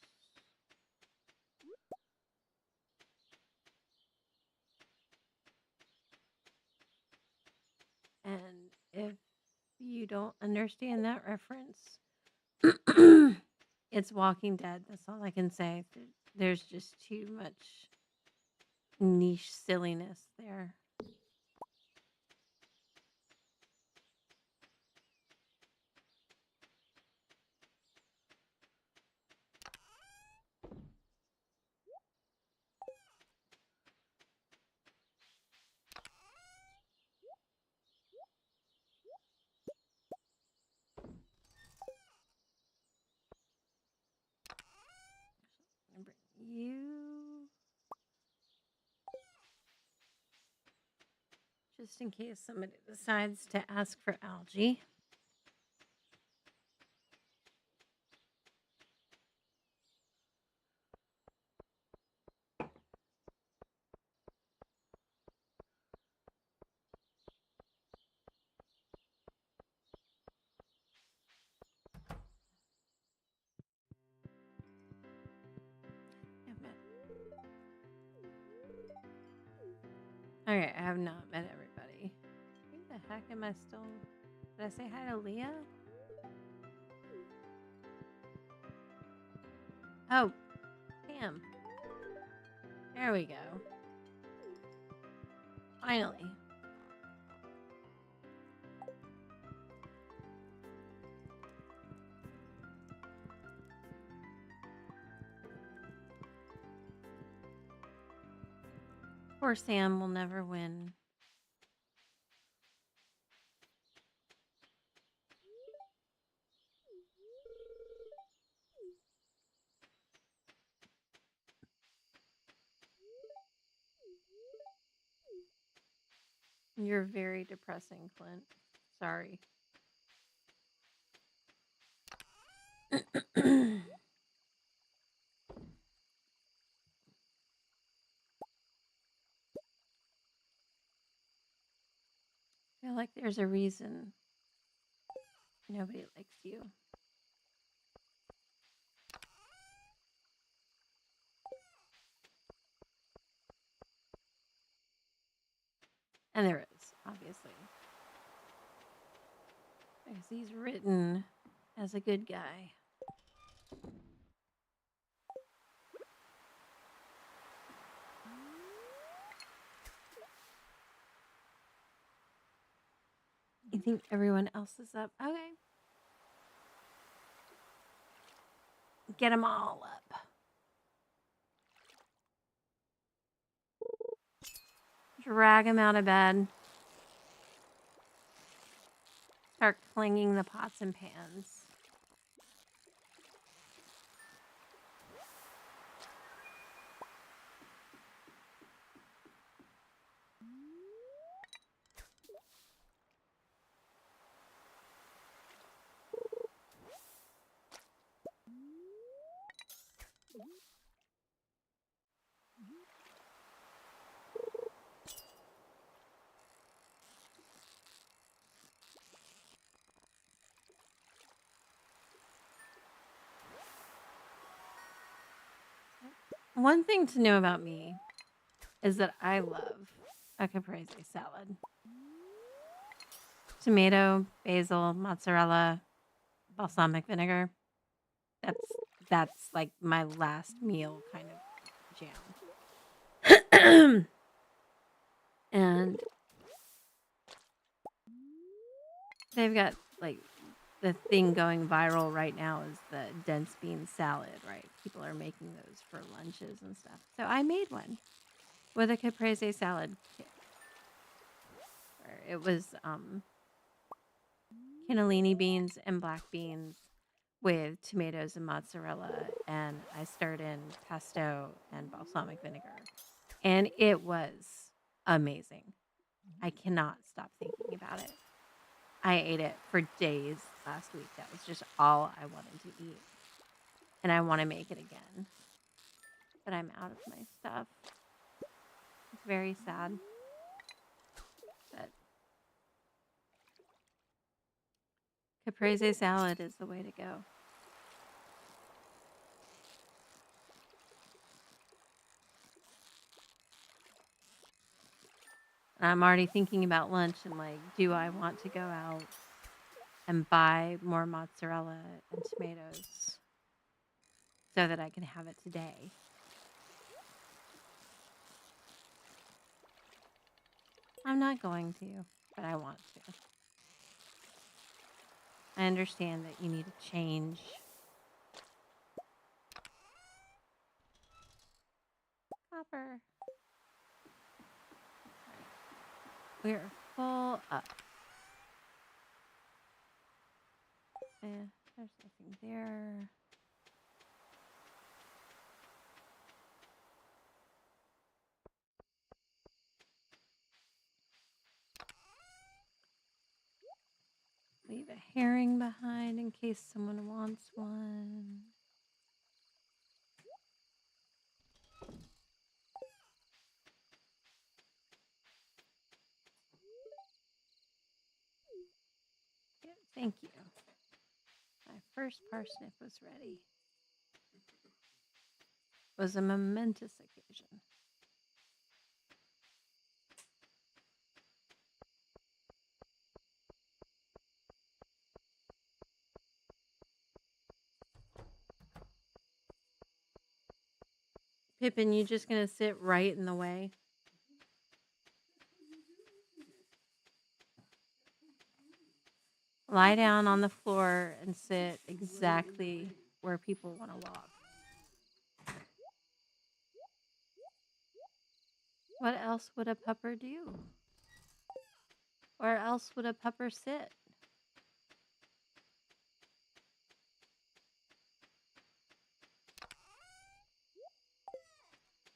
And if you don't understand that reference, It's Walking Dead. That's all I can say. There's just too much niche silliness there. You, just in case somebody decides to ask for algae. Okay, I have not met everybody. Who the heck am I still? Did I say hi to Leah? Oh, Pam. There we go. Finally. Poor Sam will never win. You're very depressing, Clint. Sorry. I feel like there's a reason nobody likes you. And there is, obviously. Because he's written as a good guy. You think everyone else is up? Okay. Get them all up. Drag them out of bed. Start clanging the pots and pans. One thing to know about me is that I love a caprese salad. Tomato, basil, mozzarella, balsamic vinegar. That's like my last meal kind of jam. And they've got like the thing going viral right now is the dense bean salad, right? People are making those for lunches and stuff. So I made one with a caprese salad kit. Where it was cannellini beans and black beans with tomatoes and mozzarella, and I stirred in pesto and balsamic vinegar. And it was amazing. I cannot stop thinking about it. I ate it for days last week. That was just all I wanted to eat. And I want to make it again. But I'm out of my stuff. It's very sad. But caprese salad is the way to go. And I'm already thinking about lunch and like, do I want to go out and buy more mozzarella and tomatoes? so that I can have it today. I'm not going to, but I want to. I understand that you need a change. Copper. We're full up. There's nothing there. Leave a herring behind in case someone wants one. Yeah, thank you. My first parsnip was ready. It was a momentous occasion. Pippin, you just gonna sit right in the way? Lie down on the floor and sit exactly where people want to walk. What else would a pupper do? Where else would a pupper sit?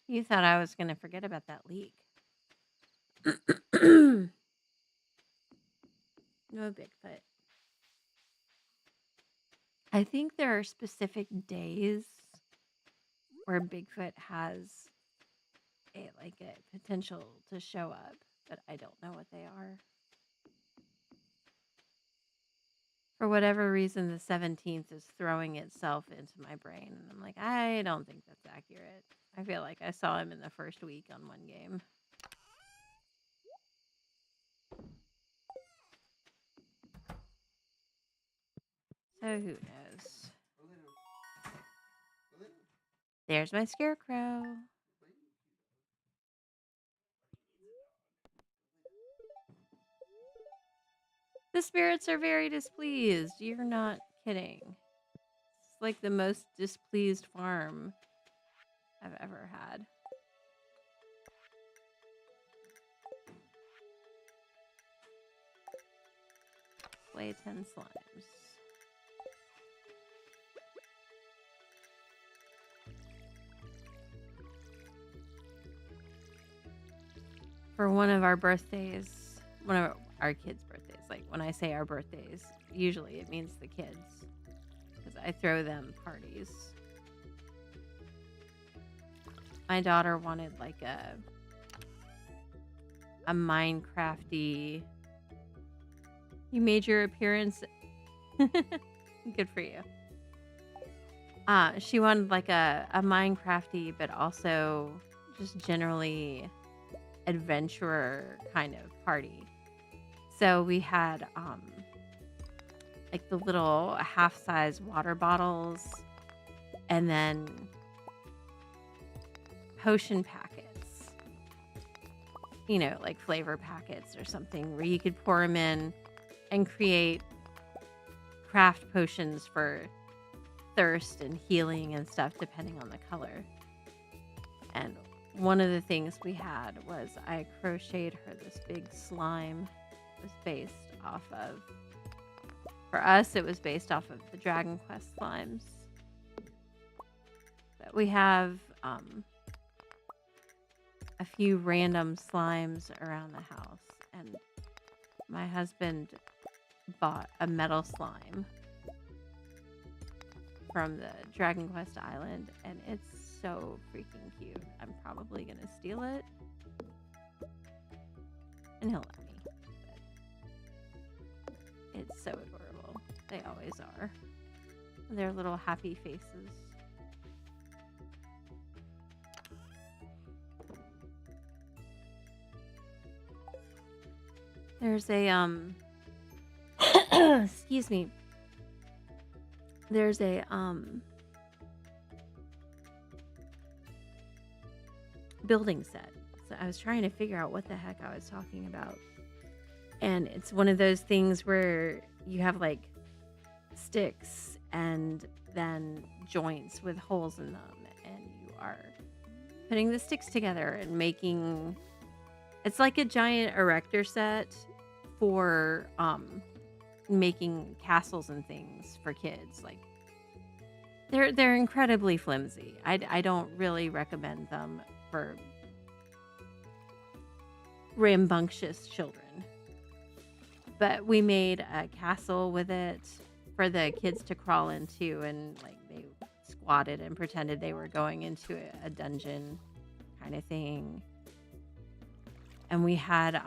You thought I was going to forget about that leak. No Bigfoot. I think there are specific days where Bigfoot has a potential to show up, but I don't know what they are. For whatever reason, the 17th is throwing itself into my brain. And I'm like, I don't think that's accurate. I feel like I saw him in the first week on one game. So who knows? There's my scarecrow. The spirits are very displeased. You're not kidding. It's like the most displeased farm I've ever had. Slay 10 slimes. For one of our birthdays, one of our kids' birthdays, like when I say our birthdays, usually it means the kids, because I throw them parties. My daughter wanted like a Minecrafty. You made your appearance. Good for you. She wanted like a Minecrafty, but also just generally adventurer kind of party. So we had like the little half-size water bottles, and then potion packets, you know, like flavor packets or something, where you could pour them in and create craft potions for thirst and healing and stuff depending on the color. And one of the things we had was I crocheted her this big slime. It was based off of, for us, it was based off of the Dragon Quest slimes. But we have a few random slimes around the house, and my husband bought a metal slime from the Dragon Quest Island, and it's so freaking cute. I'm probably gonna steal it, and he'll let me. But it's so adorable. They always are. Their little happy faces. There's a excuse me. There's a building set. So I was trying to figure out what the heck I was talking about. And it's one of those things where you have like sticks and then joints with holes in them, and you are putting the sticks together and making, it's like a giant erector set for making castles and things for kids. Like they're incredibly flimsy. I don't really recommend them for rambunctious children. But we made a castle with it for the kids to crawl into, and like they squatted and pretended they were going into a dungeon kind of thing. And we had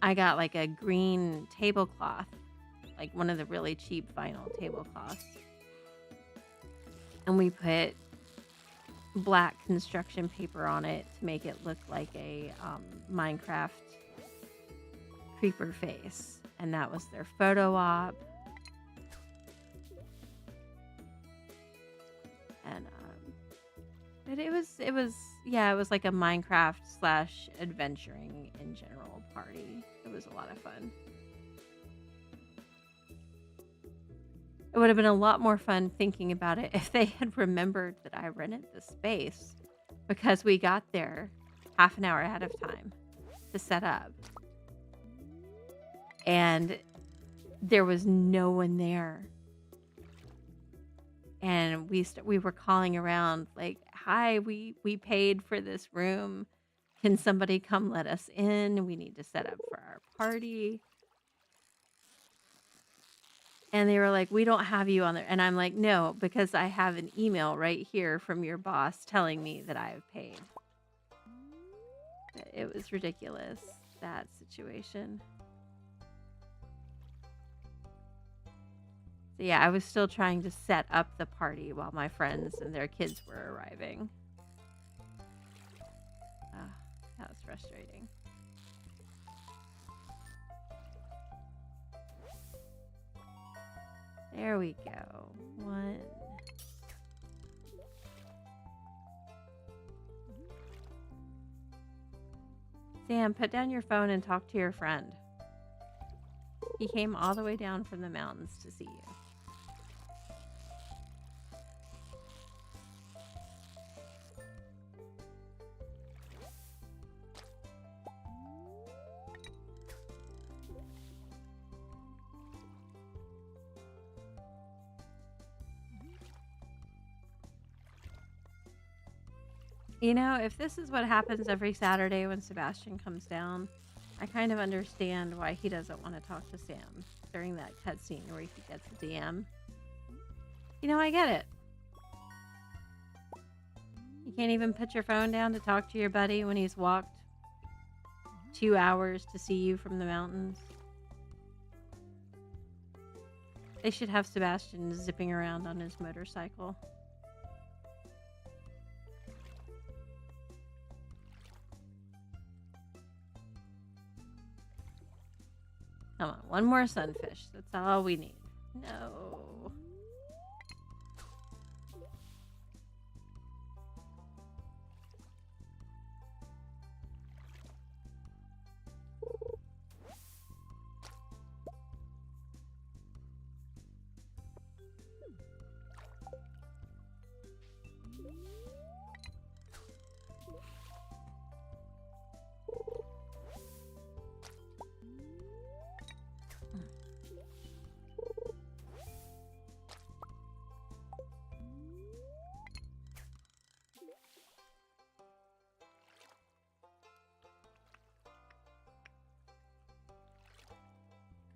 I got like a green tablecloth, like one of the really cheap vinyl tablecloths. And we put black construction paper on it to make it look like a Minecraft creeper face. And that was their photo op. And but it was like a Minecraft / adventuring in general party. It was a lot of fun. It would have been a lot more fun thinking about it if they had remembered that I rented the space, because we got there half an hour ahead of time to set up. And there was no one there. And we were calling around like, "Hi, we paid for this room. Can somebody come let us in? We need to set up for our party." And they were like, "We don't have you on there." And I'm like, "No, because I have an email right here from your boss telling me that I have paid." It was ridiculous, that situation. So yeah, I was still trying to set up the party while my friends and their kids were arriving. That was frustrating. There we go. One. Sam, put down your phone and talk to your friend. He came all the way down from the mountains to see you. You know, if this is what happens every Saturday when Sebastian comes down, I kind of understand why he doesn't want to talk to Sam during that cutscene where he gets a DM. You know, I get it. You can't even put your phone down to talk to your buddy when he's walked 2 hours to see you from the mountains. They should have Sebastian zipping around on his motorcycle. Come on, one more sunfish. That's all we need. No.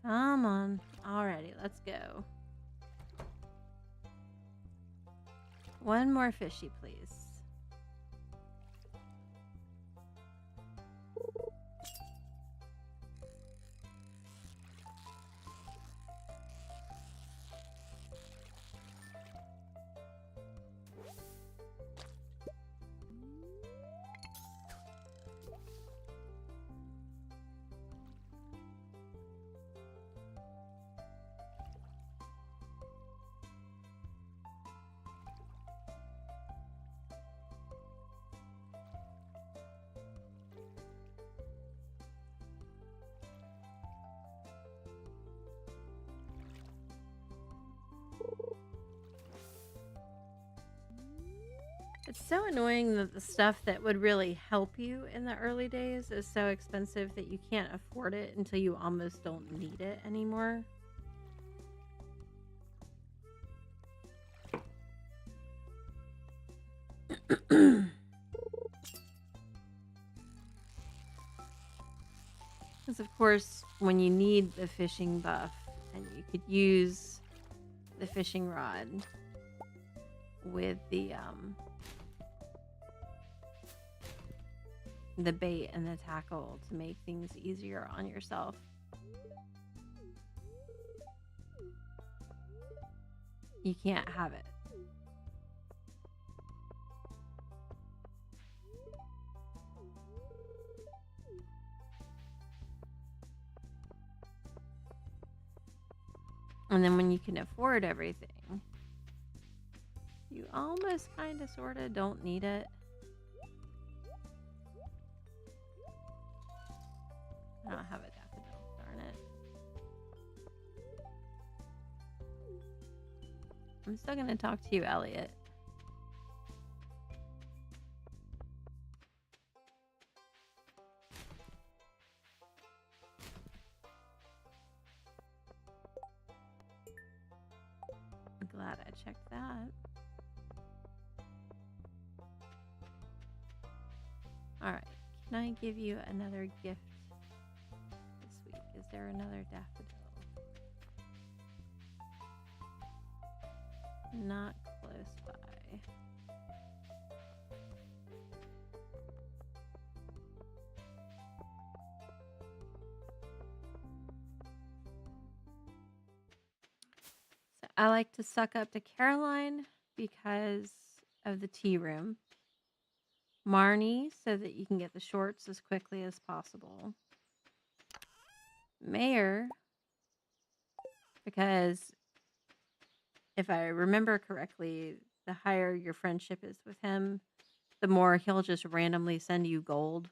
Come on. Alrighty, let's go. One more fishy, please. It's so annoying that the stuff that would really help you in the early days is so expensive that you can't afford it until you almost don't need it anymore. Because of course, when you need the fishing buff and you could use the fishing rod with the bait and the tackle to make things easier on yourself. You can't have it. And then when you can afford everything, you almost kind of sort of don't need it. I don't have a daffodil, darn it. I'm still going to talk to you, Elliot. I'm glad I checked that. Alright, can I give you another gift this week? Is there another daffodil? Not close by. So I like to suck up to Caroline because of the tea room. Marnie, so that you can get the shorts as quickly as possible. Mayor, because if I remember correctly, the higher your friendship is with him, the more he'll just randomly send you gold.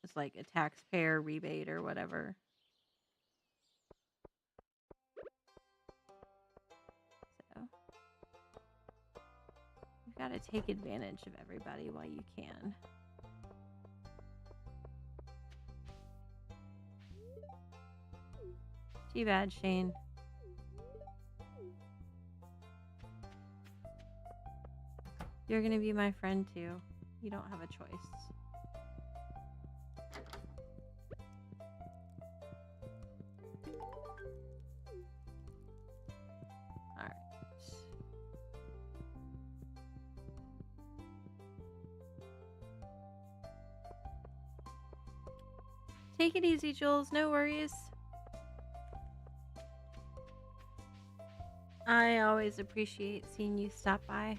It's like a taxpayer rebate or whatever. So you've got to take advantage of everybody while you can. Too bad, Shane. You're gonna be my friend too. You don't have a choice. Alright. Take it easy, Jules. No worries. I always appreciate seeing you stop by.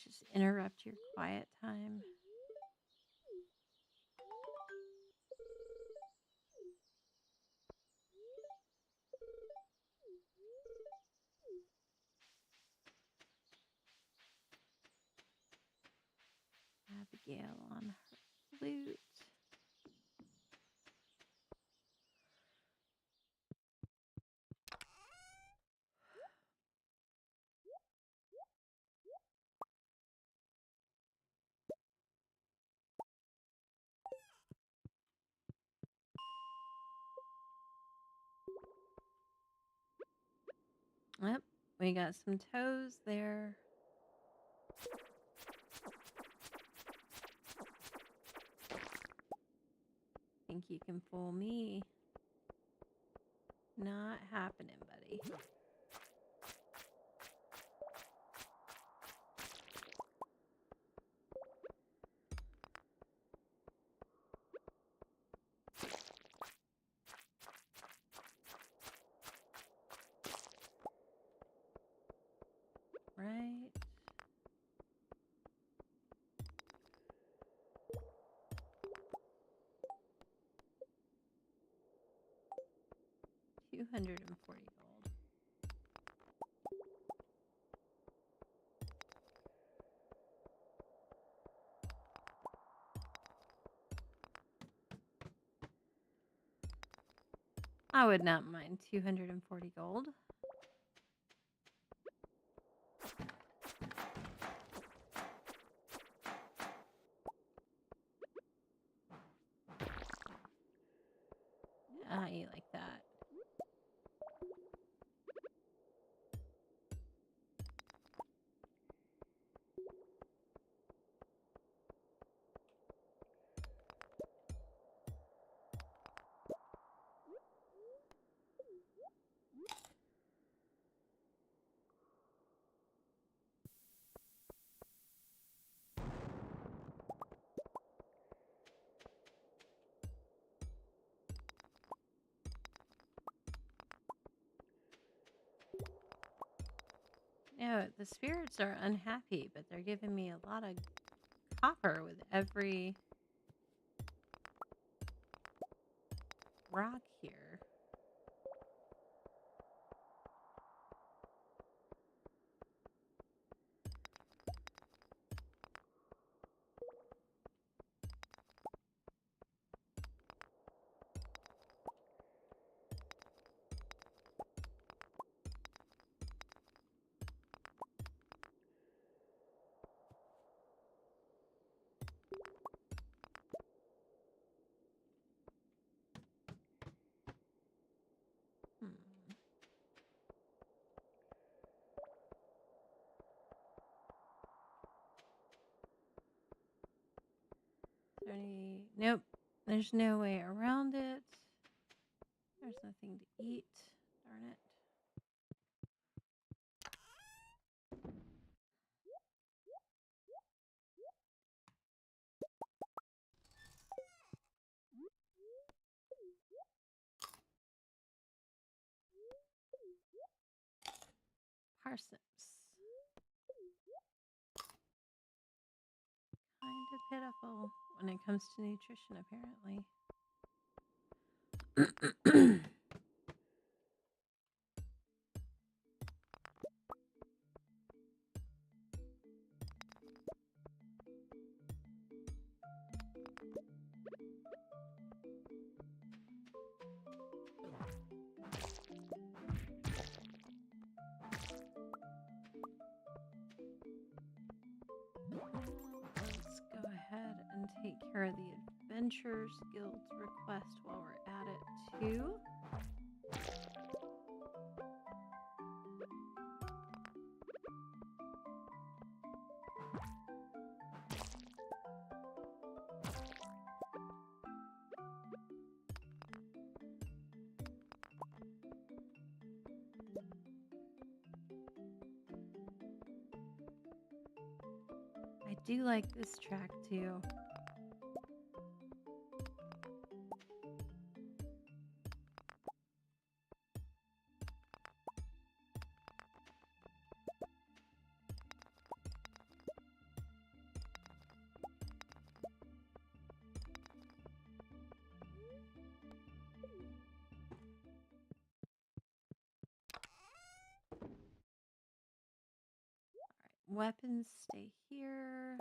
Just interrupt your quiet time. Abigail on her flute. Yep, we got some toes there. Think you can fool me? Not happening, buddy. Right. $240 gold. I would not mind 240 gold. You like that. No, the spirits are unhappy, but they're giving me a lot of copper with every rock here. Hmm. Is there any... Nope. There's no way around it. There's nothing to eat. Darn it. Parsnips. Kind of pitiful when it comes to nutrition, apparently. Let's go ahead and take care of the Adventurers Guild's request while we're at it, too. I do like this track, too. Weapons stay here.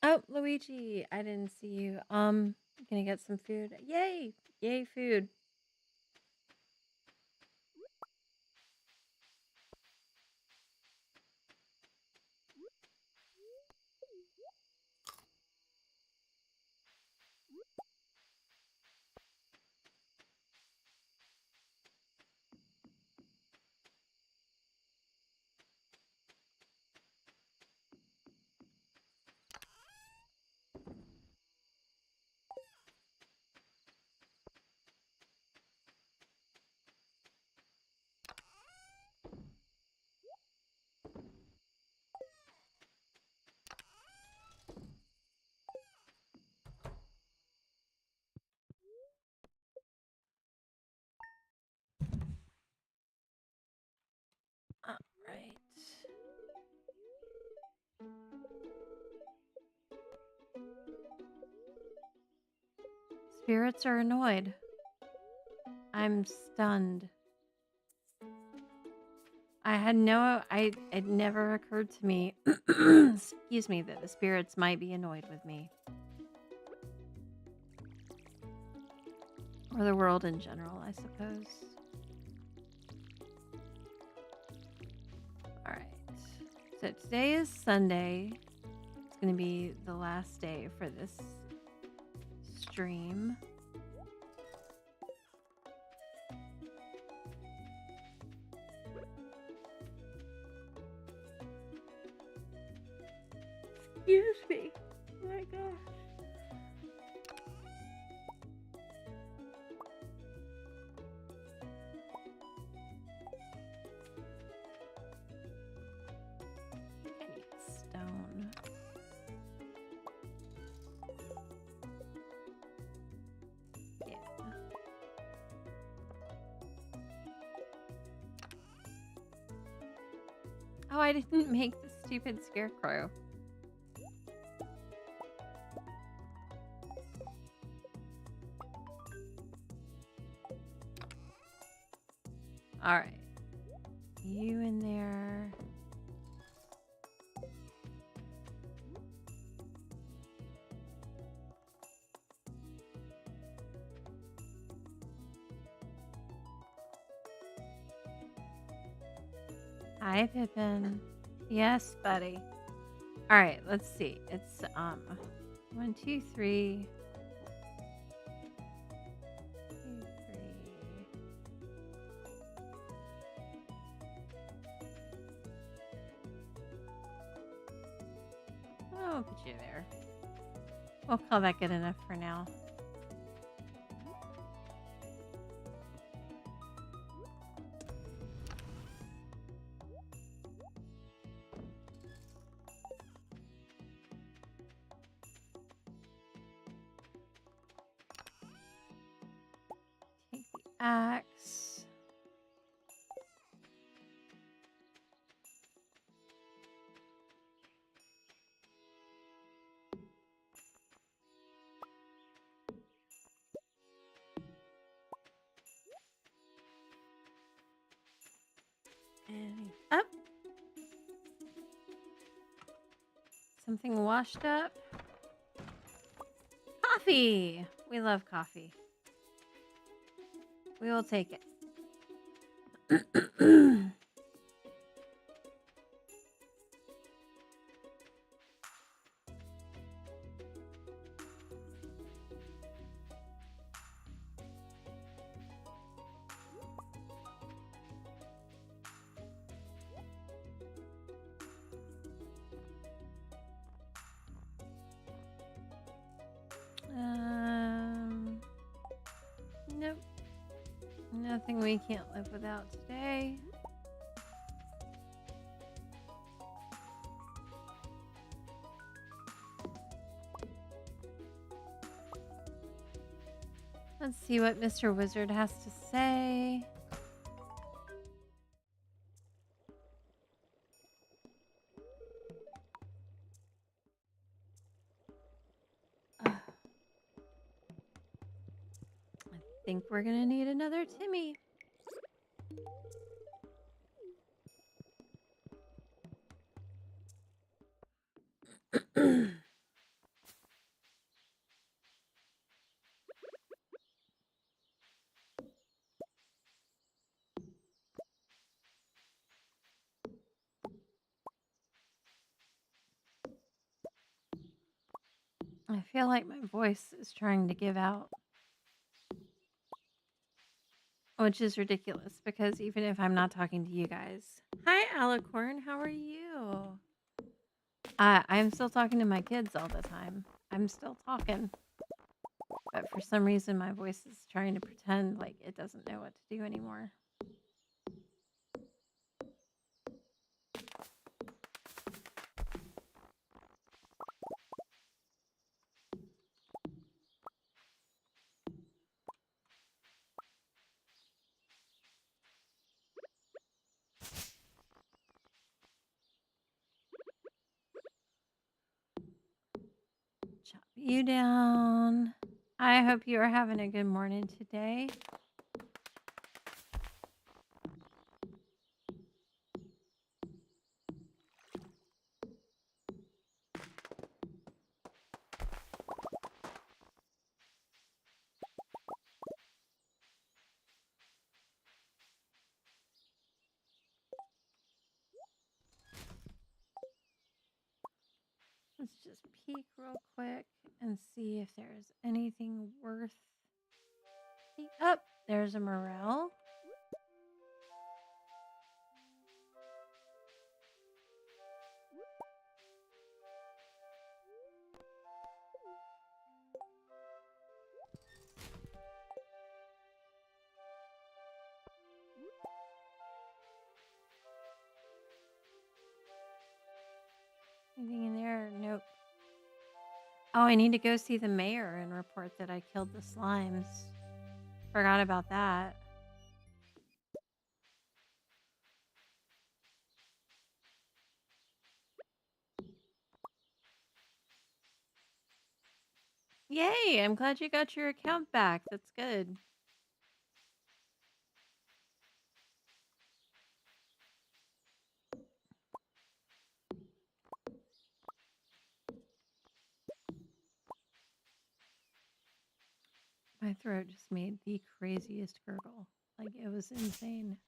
Oh, Luigi, I didn't see you. Gonna get some food. Yay! Yay, food. spirits are annoyed. I'm stunned. It never occurred to me, excuse me, that the spirits might be annoyed with me. Or the world in general, I suppose. Alright. So today is Sunday. It's going to be the last day for this stream. Excuse me. Oh my gosh. I need stone. Yeah. Oh, I didn't make the stupid scarecrow. All right. You in there. Hi, Pippin. Yes, buddy. All right, let's see. It's 1, 2, 3. 2, 3. Oh, put you there. We'll call that good enough for now. Take the axe. And up. Something washed up. Coffee! We love coffee. We will take it. Nope. Nothing we can't live without today. Let's see what Mr. Wizard has to say. I think we're gonna need another Timmy. I feel like my voice is trying to give out. Which is ridiculous because even if I'm not talking to you guys. Hi, Alicorn. How are you? I'm still talking to my kids all the time. I'm still talking. But for some reason, my voice is trying to pretend like it doesn't know what to do anymore. Chop you down. I hope you are having a good morning today. Let's just peek real quick and see if there's anything worth. Oh, there's a morel. Anything in there? Nope. Oh, I need to go see the mayor and report that I killed the slimes. Forgot about that. Yay! I'm glad you got your account back. That's good. My throat just made the craziest gurgle. Like, it was insane.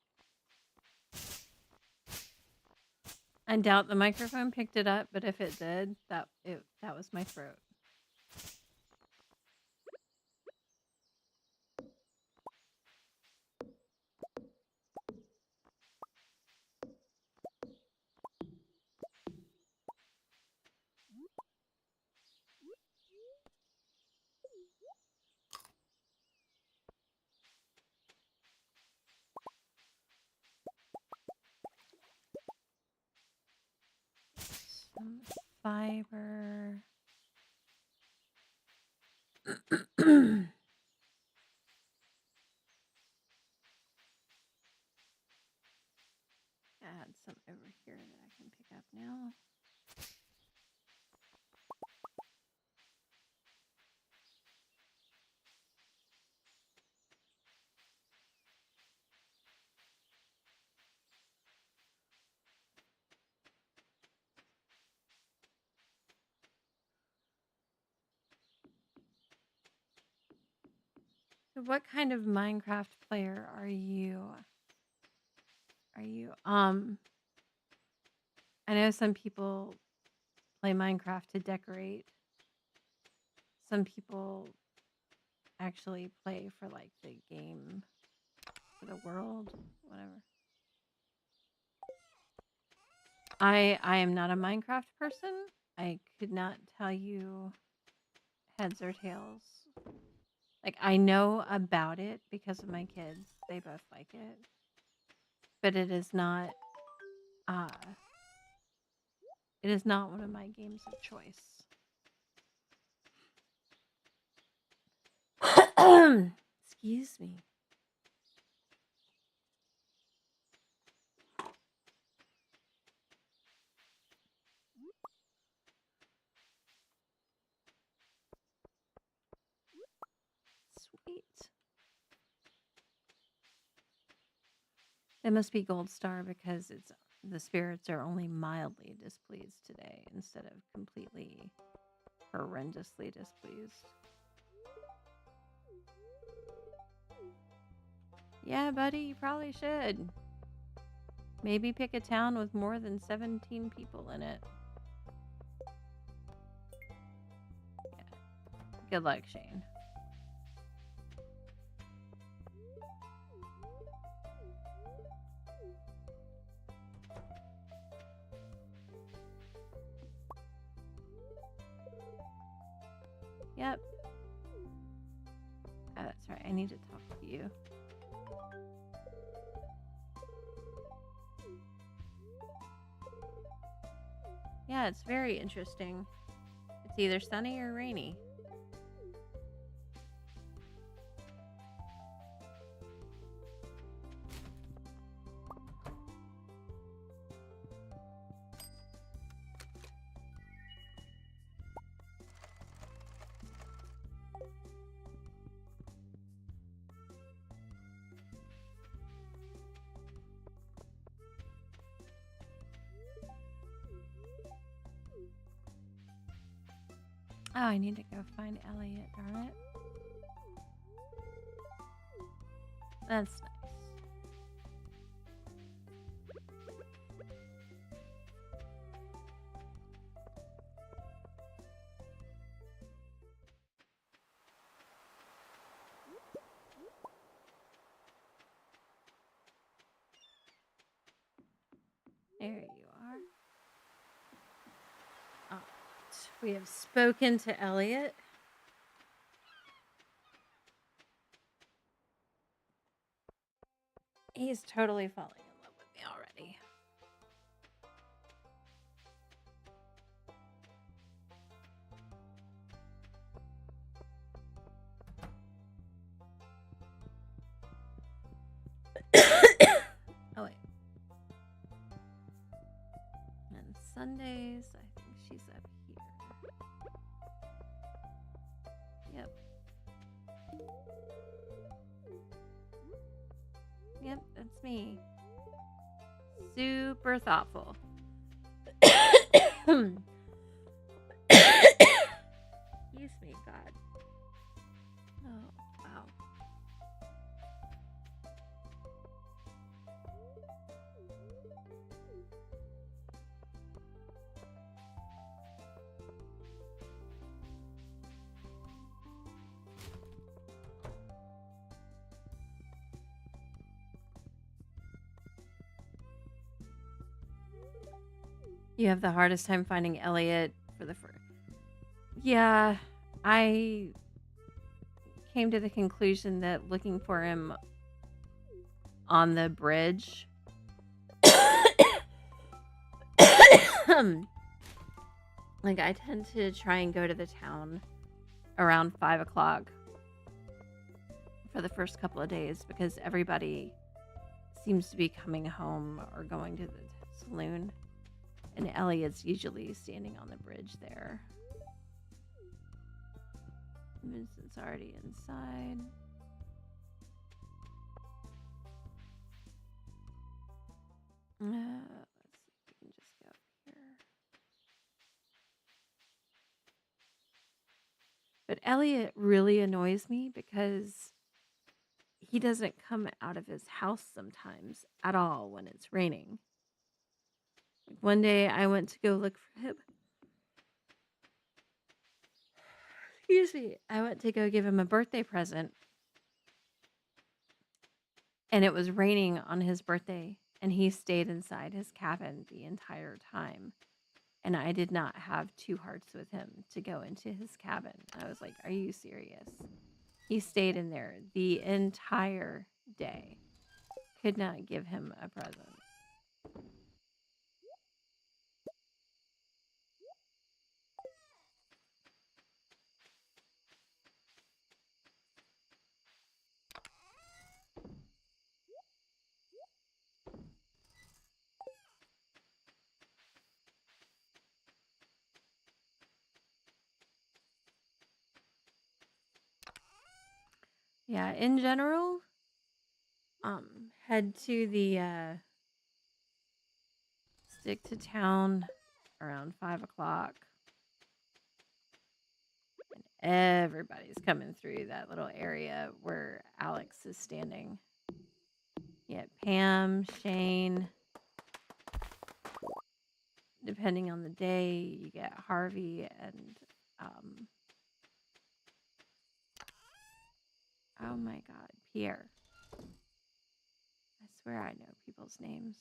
I doubt the microphone picked it up, but if it did, that was my throat. Some fiber. Add some over here that I can pick up now. So what kind of Minecraft player are you? I know some people play Minecraft to decorate. Some people actually play for like the game, for the world, whatever. I am not a Minecraft person. I could not tell you heads or tails. Like, I know about it because of my kids. They both like it. But it is not one of my games of choice. Excuse me. Sweet. It must be Gold Star because the spirits are only mildly displeased today instead of completely horrendously displeased. Yeah, buddy, you probably should. Maybe pick a town with more than 17 people in it. Yeah. Good luck, Shane. Yep. Oh, that's right. I need to talk to you. Yeah, it's very interesting. It's either sunny or rainy. Oh, I need to go find Elliot, darn it. That's nice. There you are. All right. We have spoken to Elliot. He's totally falling in love with me already. Oh, wait. And Sundays, I think she's up here. Yep. Yep, that's me. Super thoughtful. Excuse me, God. Oh, wow. You have the hardest time finding Elliot for the first. Yeah, I came to the conclusion that looking for him on the bridge. Like, I tend to try and go to the town around 5 o'clock for the first couple of days because everybody seems to be coming home or going to the saloon. And Elliot's usually standing on the bridge there. Vincent's already inside. Let's see if we can just go up here. But Elliot really annoys me because he doesn't come out of his house sometimes at all when it's raining. Like one day I went to go look for him. Excuse me. I went to go give him a birthday present. And it was raining on his birthday. And he stayed inside his cabin the entire time. And I did not have 2 hearts with him to go into his cabin. I was like, are you serious? He stayed in there the entire day. Could not give him a present. Yeah, in general, head to the stick to town around 5 o'clock. And everybody's coming through that little area where Alex is standing. Yeah, Pam, Shane. Depending on the day, you get Harvey and oh my God, Pierre. I swear I know people's names.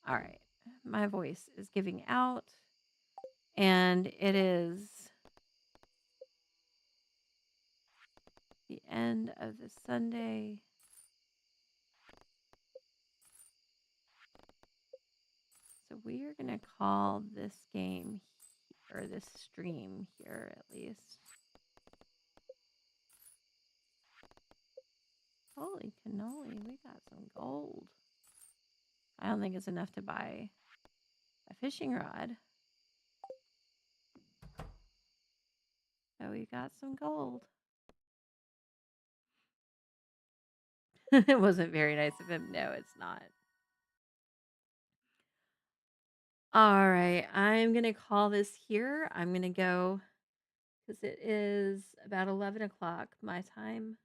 All right, my voice is giving out, and it is the end of the Sunday. So we are going to call this game, or this stream here at least. Holy cannoli, we got some gold. I don't think it's enough to buy a fishing rod. So we got some gold. It wasn't very nice of him. No, it's not. All right, I'm gonna call this here. I'm gonna go because it is about 11 o'clock my time.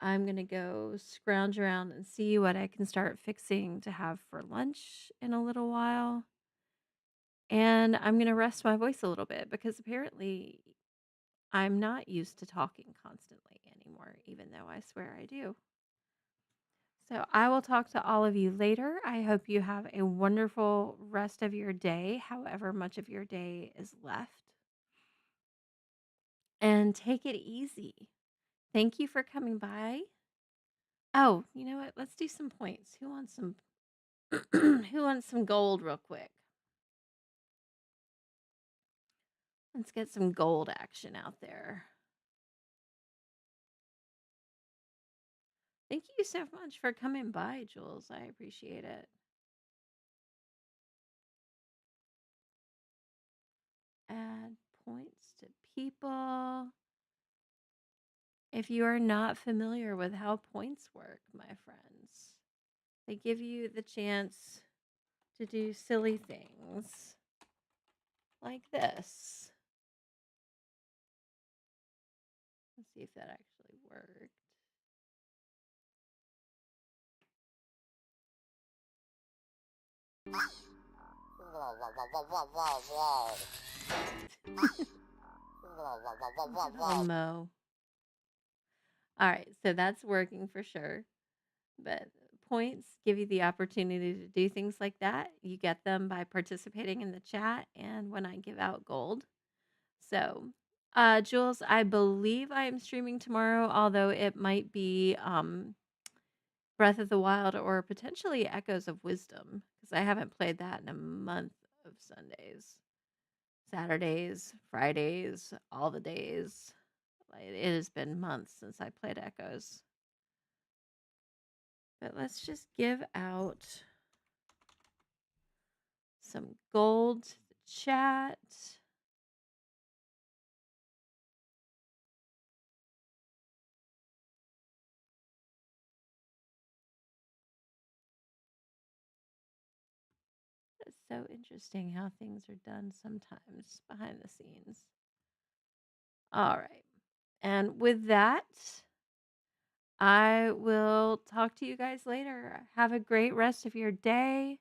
I'm gonna go scrounge around and see what I can start fixing to have for lunch in a little while. And I'm gonna rest my voice a little bit because apparently I'm not used to talking constantly anymore, even though I swear I do. So I will talk to all of you later. I hope you have a wonderful rest of your day, however much of your day is left. And take it easy. Thank you for coming by. Oh, you know what? Let's do some points. Who wants some who wants some gold real quick? Let's get some gold action out there. Thank you so much for coming by, Jules. I appreciate it. Add points to people. If you are not familiar with how points work, my friends, they give you the chance to do silly things like this. Let's see if that actually worked. Little Mo. All right, so that's working for sure. But points give you the opportunity to do things like that. You get them by participating in the chat and when I give out gold. So, Jules, I believe I am streaming tomorrow, although it might be Breath of the Wild or potentially Echoes of Wisdom because I haven't played that in a month of Sundays, Saturdays, Fridays, all the days. Like, it has been months since I played Echoes. But let's just give out some gold to the chat. It's so interesting how things are done sometimes behind the scenes. All right. And with that, I will talk to you guys later. Have a great rest of your day.